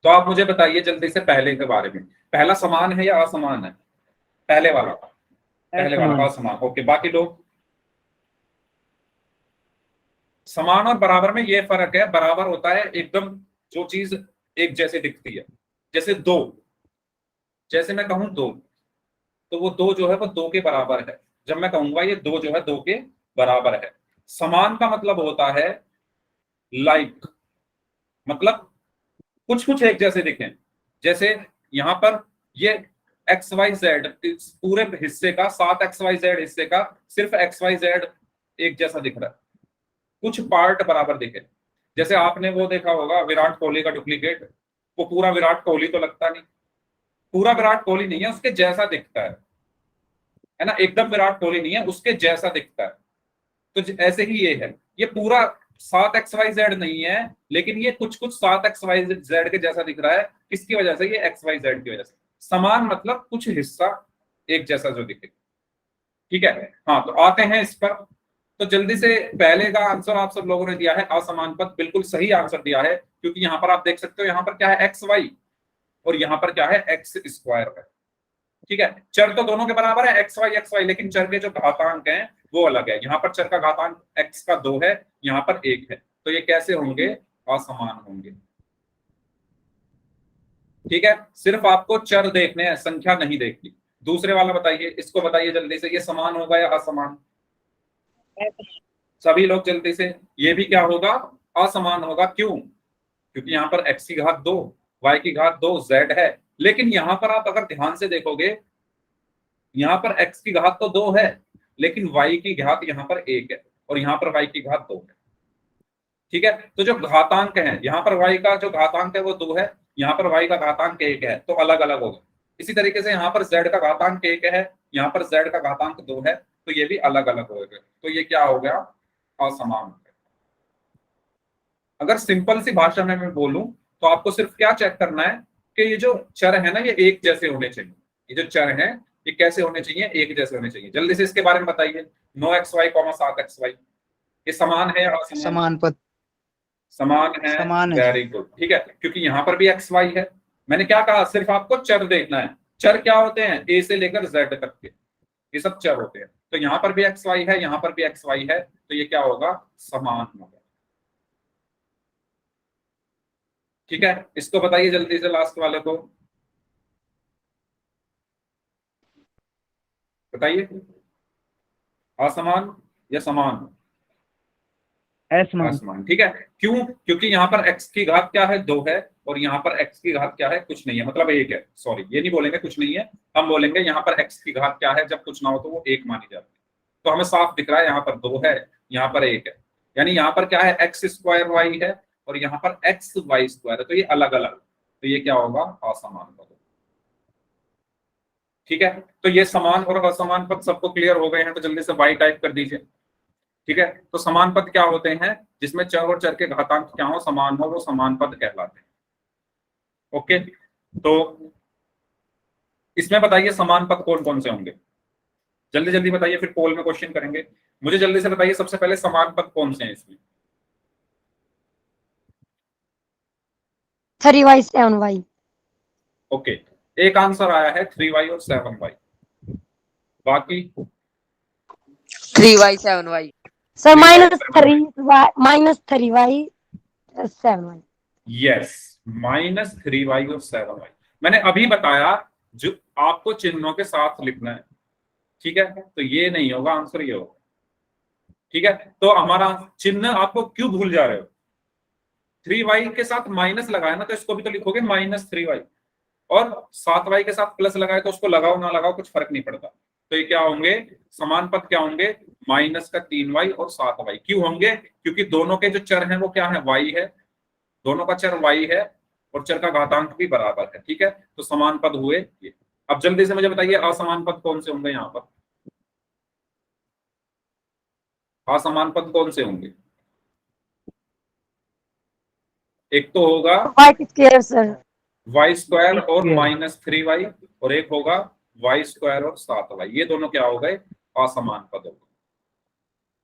तो आप मुझे बताइए जल्दी से पहले के बारे में, पहला समान है या असमान है? पहले वाला, पहले वाला असमान। असमान। ओके, बाकी लोग? समान और बराबर में ये फर्क है, बराबर होता है एकदम जो चीज एक जैसे दिखती है। जैसे दो, जैसे मैं कहूं दो, तो वो दो जो है वो दो के बराबर है। जब मैं कहूंगा ये दो जो है दो के बराबर है। समान का मतलब होता है लाइक, मतलब कुछ कुछ एक जैसे दिखें। जैसे यहां पर ये XYZ, इस पूरे हिस्से का, 7 XYZ हिस्से का सिर्फ XYZ एक जैसा दिख रहा है, कुछ पार्ट बराबर दिखे। जैसे आपने वो देखा होगा विराट कोहली का डुप्लीकेट, वो पूरा विराट कोहली तो लगता नहीं, पूरा विराट कोहली नहीं है, उसके जैसा दिखता है ना, एकदम विराट कोहली नहीं है, उसके जैसा दिखता है। तो ऐसे ही ये है, ये पूरा 7 XYZ नहीं है, लेकिन ये कुछ कुछ 7 XYZ के जैसा दिख रहा है। किसकी वजह से? ये XYZ की वजह से। समान मतलब कुछ हिस्सा एक जैसा जो दिखे। ठीक है, हाँ, तो आते हैं इस पर। तो जल्दी से पहले का आंसर आप सब लोगों ने दिया है असमान पद, बिल्कुल सही आंसर दिया है, क्योंकि यहाँ पर आप देख सकते हो, यहाँ पर क्या है? XY, और यहाँ पर क्या है? X² है। ठीक है, चर तो दोनों के बराबर है, XY, लेकिन चर के जो घातांक हैं वो अलग है। यहाँ पर चर का घातांक x का 2 है, यहाँ पर 1 है, तो ये कैसे होंगे? असमान होंगे। ठीक है, सिर्फ आपको चर देखने हैं, संख्या नहीं देखनी। दूसरे वाला बताइए, इसको बताइए जल्दी से, ये समान होगा या असमान? सभी लोग जल्दी से। ये भी क्या होगा? असमान होगा। क्यों? क्योंकि यहाँ पर x की घात 2, y की घात 2, z है। लेकिन यहाँ पर आप अगर ध्यान से देखोगे, यहाँ पर x की घात तो 2 है, लेकिन y की घात यहाँ पर 1 है, और यहाँ पर y की घात 2 है। ठीक है, तो जो घातांक है, यहाँ पर y का जो घातांक है वो 2 है, यहाँ पर y का घातांक 1 है, तो अलग अलग होगा। इसी तरीके से यहाँ पर z का घातांक 1 है, यहाँ पर z का घातांक 2 है, तो ये भी अलग अलग हो गए। तो ये क्या हो गया? असमान हो गया। अगर सिंपल सी भाषा में मैं बोलूं तो आपको सिर्फ क्या चेक करना है कि ये जो चर है ना ये एक जैसे होने चाहिए। ये जो चर है ये कैसे होने चाहिए? एक जैसे होने चाहिए। जल्दी से इसके बारे में बताइए। 9xy, 7xy, ये समान है या असमान? समान पद। समान है। समान है जी। वेरी गुड, ठीक है, क्योंकि यहाँ पर भी एक्स वाई है। मैंने क्या कहा? सिर्फ आपको चर देखना है। चर क्या होते हैं? ए से लेकर जेड तक के, ये सब चर होते हैं। तो यहाँ पर भी एक्स वाई है, यहाँ पर भी एक्स वाई है, तो ये क्या होगा? समान होगा। ठीक है, इसको बताइए जल्दी से लास्ट वाले को बताइए, असमान या समान? असमान। असमान, ठीक है। क्यों? क्योंकि यहाँ पर x की घात क्या है? 2 है, और यहाँ पर x की घात क्या है? कुछ नहीं है, मतलब 1 है। सॉरी, ये नहीं बोलेंगे कुछ नहीं है, हम बोलेंगे यहाँ पर x की घात क्या है। जब कुछ ना हो तो वो 1 मानी जाती है। तो हमें साफ दिख रहा है यहाँ पर 2 है, यहाँ पर 1 है, यानी यहाँ पर क्या है? x स्क्वायर y है, और यहाँ पर x y स्क्वायर है, तो ये अलग अलग, तो ये क्या होगा? असमान पद। ठीक है, तो ये समान और असमान पद सबको क्लियर हो गए हैं, तो जल्दी से y टाइप कर दीजिए। ठीक है, तो समान पद क्या होते हैं? जिसमें चर और चर के घातांक क्या हो? समान हो, वो समान पद कहलाते हैं। ओके, तो इसमें बताइए समान पद कौन कौन से होंगे? जल्दी जल्दी बताइए, फिर पोल में क्वेश्चन करेंगे। मुझे जल्दी से बताइए सबसे पहले समान पद कौन से हैं इसमें? 3y 7y। ओके, एक आंसर आया है 3y और 7y, बाकी 3y 7y। Sir 3y -3y 7y। Yes, -3y और 7y। मैंने अभी बताया जो आपको चिन्हों के साथ लिखना है। ठीक है, तो ये नहीं होगा आंसर, ये होगा। ठीक है, तो हमारा चिन्ह आपको क्यों भूल जा रहे हो? 3y के साथ माइनस लगाया ना, तो इसको भी तो लिखोगे -3y, और 7y के साथ प्लस लगाए तो उसको लगाओ ना लगाओ कुछ फर्क नहीं पड़ता। तो ये क्या होंगे? समान पद क्या होंगे? -3y और 7y। क्यों होंगे? क्योंकि दोनों के जो चर हैं वो क्या है? y है, दोनों का चर y है, और चर का घातांक भी बराबर है। ठीक है, तो समान पद हुए ये। अब जल्दी से मुझे बताइए असमान पद कौन से होंगे? यहाँ पर असमान पद कौन से होंगे? एक तो होगा y square sir. y square और Square। -3y, और एक होगा y स्क्वायर और 7y। ये दोनों क्या हो गए? असमान पद हो गए।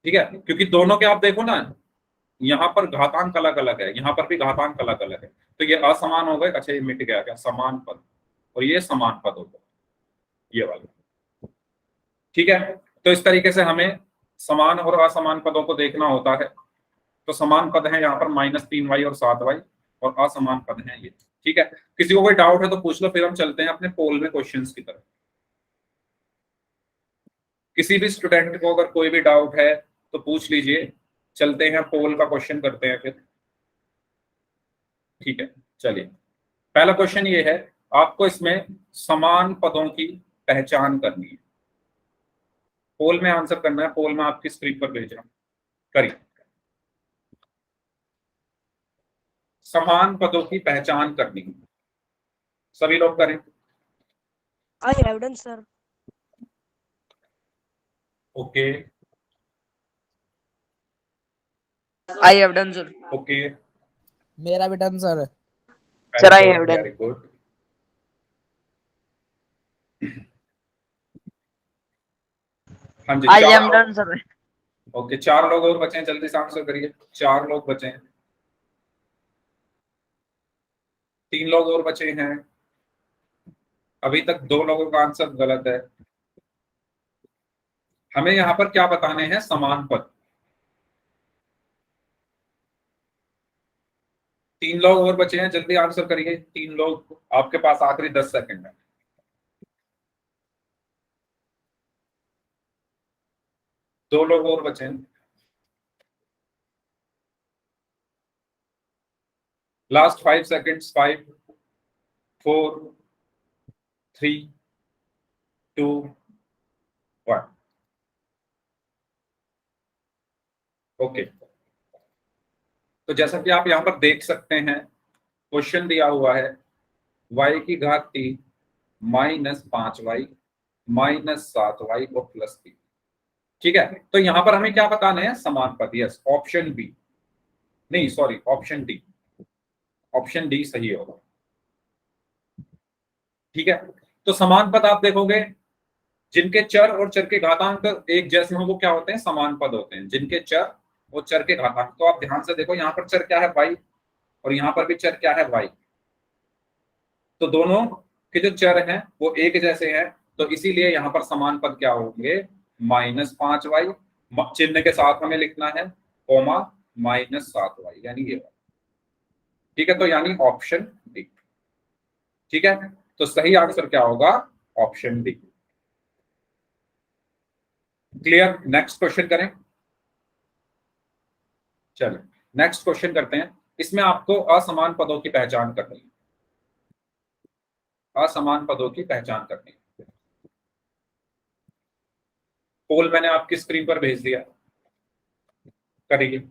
ठीक है, क्योंकि दोनों के आप देखो ना, यहाँ पर घातांक अलग अलग है, यहाँ पर भी घातांक अलग अलग है, तो ये असमान हो गए। अच्छा, ये मिट गया क्या? समान पद, और ये समान पद हो गए, ये वाला। ठीक है, तो इस तरीके से हमें समान और असमान पदों को देखना होता है। तो समान पद है यहाँ पर -3y और 7y, और असमान पद है ये। ठीक है, किसी को कोई डाउट है तो पूछ लो, फिर हम चलते हैं अपने पोल में क्वेश्चंस की तरफ। किसी भी स्टूडेंट को अगर कोई भी डाउट है तो पूछ लीजिए, चलते हैं पोल का क्वेश्चन करते हैं फिर। ठीक है, चलिए, पहला क्वेश्चन ये है, आपको इसमें समान पदों की पहचान करनी है। पोल में आंसर करना है, पोल में आपकी स्क्रीन पर भेज रहा हूं, करिए। समान पदों की पहचान करनी है, सभी लोग करें। I have done sir। Okay I have done sir। Okay, मेरा भी done sir. Sir, I have done। Very good. हाँ जी, I चार am लोग। done sir। ओके, 4 लोग और बचे हैं, जल्दी से आंसर करिए। 4 लोग बचे हैं, 3 लोग और बचे हैं। अभी तक 2 लोगों का आंसर गलत है। हमें यहाँ पर क्या बताने हैं? समान पद। 3 लोग और बचे हैं, जल्दी आंसर करिए। 3 लोग, आपके पास आखिरी 10 सेकंड है। 2 लोग और बचे हैं, लास्ट 5 सेकंड्स। 5 4 3 2 1। ओके, तो जैसा कि आप यहाँ पर देख सकते हैं, क्वेश्चन दिया हुआ है y की घात 3 -5y -7y और +3। ठीक है, तो यहाँ पर हमें क्या बताना है? समान पद। यस, ऑप्शन बी, नहीं sorry, option D. Option D सही होगा। ठीक है, तो समान पद आप देखोगे जिनके चर और चर के घातांक एक जैसे हो वो क्या होते हैं, समान पद होते हैं। जिनके चर और चर के घातांक, तो आप ध्यान से देखो यहाँ पर चर क्या है y और यहाँ पर भी चर क्या है y, तो दोनों के जो चर हैं वो एक जैसे हैं, तो इसीलिए यहाँ पर समान पद क्या होंगे, -5y, चिन्ह के साथ हमें लिखना है कोमा -7y, यानी ये, ठीक है, तो यानी ऑप्शन डी। ठीक है, तो सही आंसर क्या होगा, option D. Clear, next question करें। चलो नेक्स्ट क्वेश्चन करते हैं। इसमें आपको असमान पदों की पहचान करनी है, असमान पदों की पहचान करनी है। पोल मैंने आपकी स्क्रीन पर भेज दिया, करिए।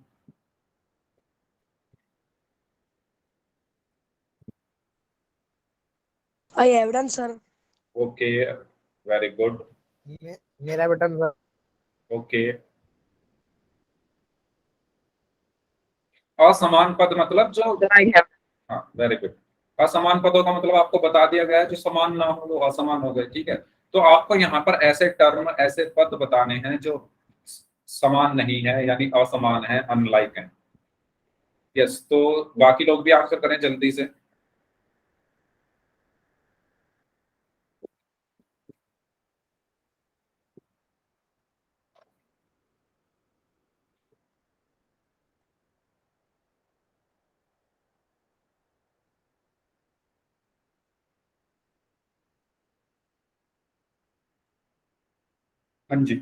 I have done, sir. Okay, very good. मेरा बटन सर। ओके, असमान पद मतलब जो, हाँ वेरी गुड। असमान पदों का मतलब आपको बता दिया गया है, जो समान ना हो वो असमान हो गए। ठीक है, तो आपको यहाँ पर ऐसे टर्म, ऐसे पद बताने हैं जो समान नहीं है, यानी असमान है, अनलाइक है। यस, तो बाकी लोग भी आंसर करें जल्दी से। हाँ जी,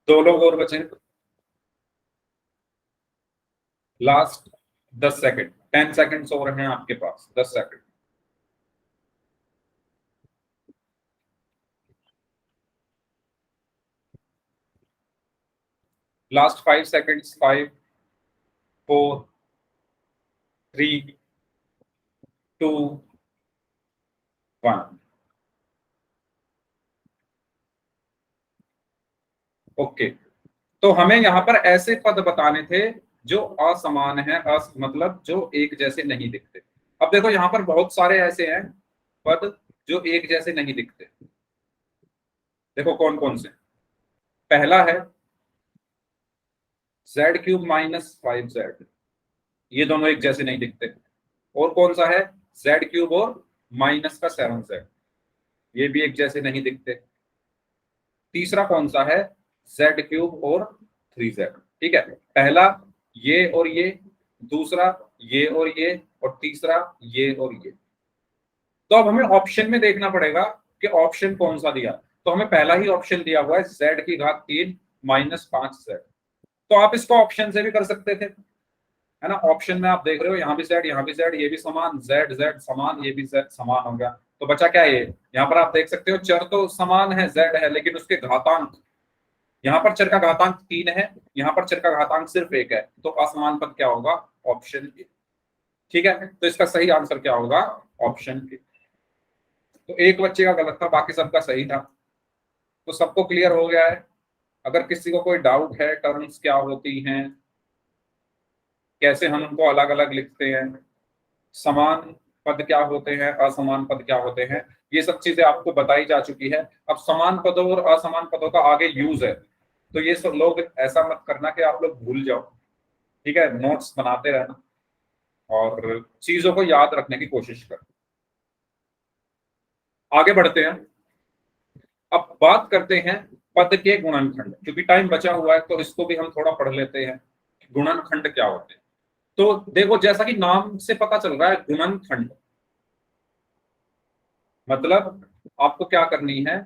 दो लोग और बचे, लास्ट 10 सेकंड, 10 सेकंड्स और हैं आपके पास, 10 सेकंड। Last 5 seconds, 5 4 3 2 1। ओके, तो हमें यहाँ पर ऐसे पद बताने थे जो असमान है, मतलब जो एक जैसे नहीं दिखते। अब देखो यहाँ पर बहुत सारे ऐसे हैं पद जो एक जैसे नहीं दिखते। देखो कौन कौन से, पहला है z³ -5z, ये दोनों एक जैसे नहीं दिखते। और कौन सा है, z³ और -7z, ये भी एक जैसे नहीं दिखते। तीसरा कौन सा है, z³ और 3z। ठीक है, पहला ये और ये, दूसरा ये और ये, और तीसरा ये और ये। तो अब हमें ऑप्शन में देखना पड़ेगा कि ऑप्शन कौन सा दिया। तो हमें पहला ही ऑप्शन दिया हुआ है z³ -5z, तो आप इसको ऑप्शन से भी कर सकते थे, है ना। ऑप्शन में आप देख रहे हो यहाँ भी z, यहाँ भी z, ये भी समान, z z समान, ये भी z समान हो गया। तो बचा क्या, ये यहाँ पर आप देख सकते हो चर तो समान है, z है, लेकिन उसके घातांक, यहाँ पर चर का घातांक 3 है, यहाँ पर चर का घातांक सिर्फ 1 है, तो असमान पद क्या होगा, ऑप्शन ए। ठीक है, तो इसका सही आंसर क्या होगा, ऑप्शन ए। तो एक बच्चे का गलत था, बाकी सबका सही था। तो सबको क्लियर हो गया है। अगर किसी को कोई डाउट है, टर्म्स क्या होती हैं, कैसे हम उनको अलग अलग लिखते हैं, समान पद क्या होते हैं, असमान पद क्या होते हैं, ये सब चीजें आपको बताई जा चुकी है। अब समान पदों और असमान पदों का आगे यूज है, तो ये सब लोग ऐसा मत करना कि आप लोग भूल जाओ। ठीक है, नोट्स बनाते रहना और चीजों को याद रखने की कोशिश कर। आगे बढ़ते हैं, अब बात करते हैं पद के गुणनखंड। क्योंकि टाइम बचा हुआ है तो इसको भी हम थोड़ा पढ़ लेते हैं, गुणनखंड क्या होते हैं। तो देखो, जैसा कि नाम से पता चल रहा है, गुणनखंड मतलब आपको क्या करनी है,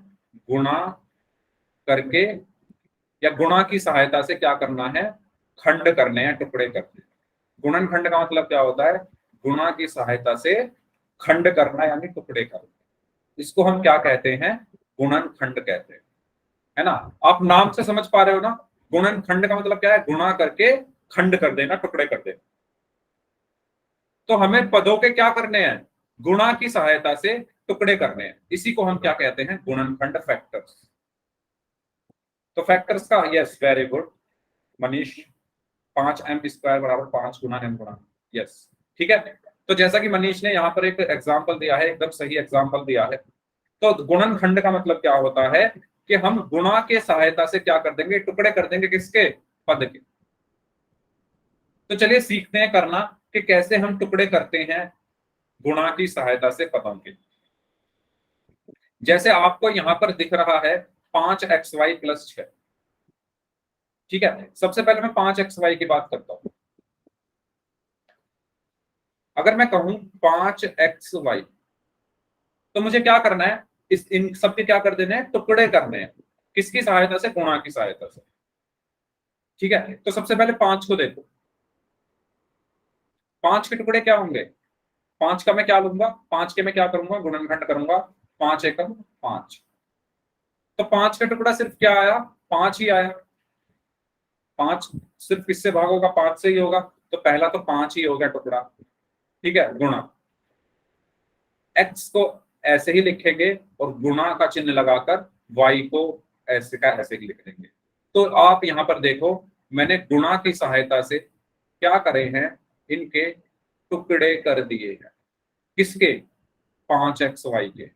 गुणा करके या गुणा की सहायता से क्या करना है, खंड करने हैं, टुकड़े करने हैं। गुणनखंड का मतलब क्या होता है, गुणा की सहायता से खंड करना, यानी टुकड़े करना। इसको हम क्या कहते हैं, गुणनखंड कहते हैं, है ना। आप नाम से समझ पा रहे हो ना, गुणनखंड का मतलब क्या है, गुणा करके खंड कर देना, टुकड़े कर देना। तो हमें पदों के क्या करने हैं, गुणा की सहायता से टुकड़े करने हैं। इसी को हम क्या कहते हैं, गुणनखंड फैक्टर्स। तो फैक्टर्स का yes, very good Manish, 5m² बराबर 5 गुना n गुना, यस ठीक है। तो जैसा कि मनीष ने यहाँ पर एक एग्जाम्पल दिया है, एकदम सही एग्जाम्पल दिया है। तो गुणनखंड का मतलब क्या होता है कि हम गुणा के सहायता से क्या कर देंगे, टुकड़े कर देंगे किसके, पद के। तो चलिए सीखते हैं करना कि कैसे हम टुकड़े करते हैं गुणा की सहायता से पदों के। जैसे आपको यहां पर दिख रहा है 5xy + 6, ठीक है। सबसे पहले मैं 5xy की बात करता हूं। अगर मैं कहूं 5xy, तो मुझे क्या करना है, इस इन सबके क्या कर देने हैं, टुकड़े करने हैं। किसकी सहायता से, गुणा की सहायता से, ठीक है। तो सबसे पहले 5 को देखो, 5 के टुकड़े क्या होंगे, 5 का मैं क्या लूंगा, 5 के मैं क्या करूंगा, गुणनखंड करूंगा, 5 एकम 5। तो 5 का टुकड़ा सिर्फ क्या आया, 5 ही आया। 5 सिर्फ किससे भाग होगा, 5 से ही होगा। तो पहला तो 5 ही हो गया टुकड़ा, ठीक है। गुणा, x को ऐसे ही लिखेंगे और गुणा का चिन्ह लगाकर y को ऐसे का ऐसे ही लिख देंगे। तो आप यहां पर देखो, मैंने गुणा की सहायता से क्या करे हैं, इनके टुकड़े कर दिए हैं। किसके, 5xy के।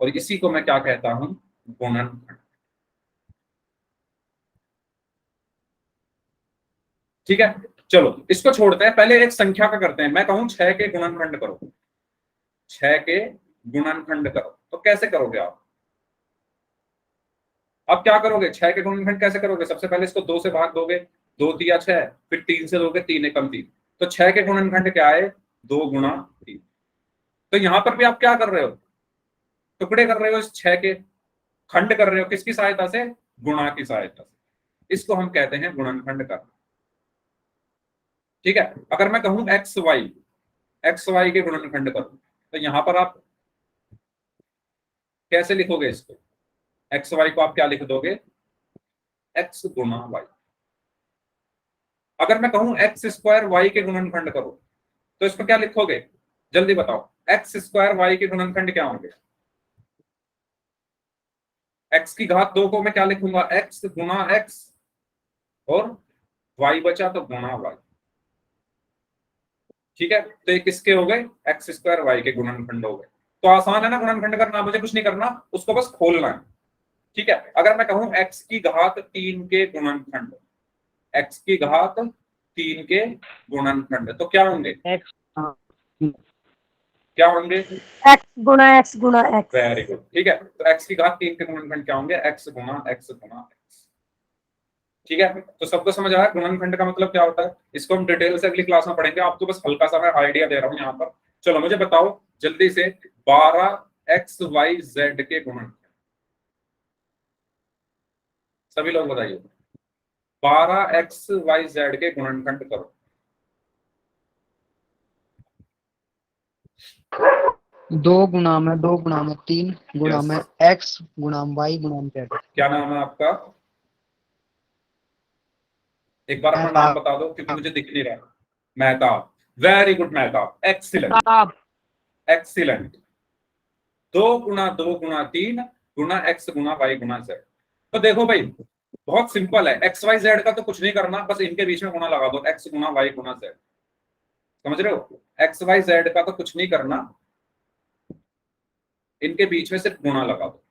और इसी को मैं क्या कहता हूं, गुणनखंड, ठीक है। चलो इसको छोड़ते हैं, पहले एक संख्या का करते हैं। मैं कहूं 6 के गुणनखंड करो, 6 के गुणनखंड करो, तो कैसे करोगे आप क्या करोगे, 6 के गुणनखंड कैसे करोगे। सबसे पहले इसको 2 से भाग दोगे, 2 तिया 6, फिर 3 से दोगे, 3 एकम 3। तो 6 के गुणनखंड क्या है, 2 गुणा 3। तो यहां पर भी आप क्या कर रहे हो, टुकड़े कर रहे हो, इस 6 के खंड कर रहे हो, किसकी सहायता से, गुणा की सहायता से। इसको हम कहते हैं गुणनखंड करना, ठीक है। अगर मैं कहूं xy के गुणनखंड करो, तो यहां पर आप कैसे लिखोगे इसको, xy को आप क्या लिख दोगे, x गुणा y। अगर मैं कहूं x² y के गुणनखंड करो, तो इसको क्या लिखोगे, जल्दी बताओ, x² y के गुणनखंड क्या होंगे। x की घात 2 को मैं क्या लिखूंगा, x गुणा x, और y बचा तो गुणा y, ठीक है। तो ये किसके हो गए, x² y के गुणनखंड हो गए। तो आसान है ना गुणनखंड करना, मुझे कुछ नहीं करना, उसको बस खोलना है, ठीक है। अगर मैं कहूं x की घात 3 के गुणनखंड, x की घात 3 के गुणनखंड, तो क्या होंगे, x, हाँ, क्या होंगे, x गुणा x। वेरी गुड, ठीक है। तो x की घात 3 के गुणनखंड क्या होंगे, x गुणा x गुणा x, ठीक है। तो सबको समझ आया गुणनखंड का मतलब क्या होता है। इसको हम डिटेल से अगली क्लास में पढ़ेंगे, आपको बस हल्का सा मैं आइडिया दे रहा हूं यहाँ पर। चलो मुझे बताओ जल्दी से, 12xyz के गुणनखंड, सभी लोग बताइए, 12xyz के गुणनखंड करो। 2 गुणा में 2 गुणा में 3 गुणा Yes. में x गुणा में y गुणा में z। क्या नाम है आपका, एक बार अपना नाम बता दो क्योंकि मुझे दिख नहीं रहा। Mehtab, very good Mehtab, excellent आप एक्सीलेंट। 2 गुणा 2 गुणा 3 गुणा x गुणा y गुणा z। तो देखो भाई बहुत सिंपल है, एक्स वाई जेड का तो कुछ नहीं करना, बस इनके बीच में गुणा लगा दो, x गुणा y गुणा z। समझ रहे हो, एक्स वाई जेड का तो कुछ नहीं करना, इनके बीच में सिर्फ गुणा लगा दो।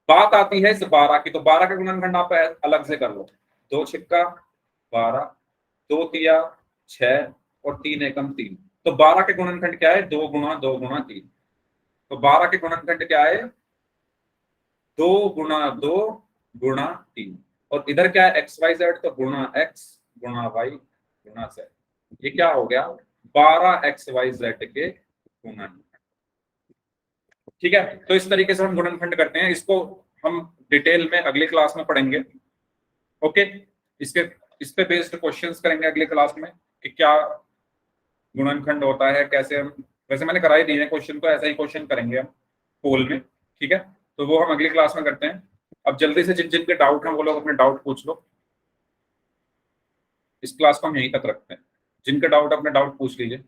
बात आती है इस 12 की, तो 12 का गुणनखंड आप अलग से कर लो, 2 छिक्का 12, 2 तिया 6 और 3 एकम 3। तो 12 के गुणनखंड क्या है, 2 गुणा 2 गुणा 3। तो 12 के गुणनखंड क्या है, 2 गुणा 2 गुणा 3। और इधर क्या है, एक्स वाई जेड, तो गुणा x गुणा y गुणा z। ये क्या हो गया, 12xyz के गुणनखंड, ठीक है। तो इस तरीके से हम गुणनखंड करते हैं, इसको हम डिटेल में अगली क्लास में पढ़ेंगे, ओके। इस पे बेस्ड क्वेश्चंस करेंगे अगली क्लास में कि क्या गुणनखंड होता है, कैसे हम, वैसे मैंने करा ही दिए हैं क्वेश्चन, तो ऐसा ही क्वेश्चन करेंगे हम पोल में, ठीक है। तो वो हम अगली क्लास में करते हैं। अब जल्दी से जिन जिन के डाउट हैं वो लोग अपने डाउट पूछ लो। इस क्लास को हम यहीं तक रखते हैं, जिनके डाउट अपने डाउट पूछ लीजिए।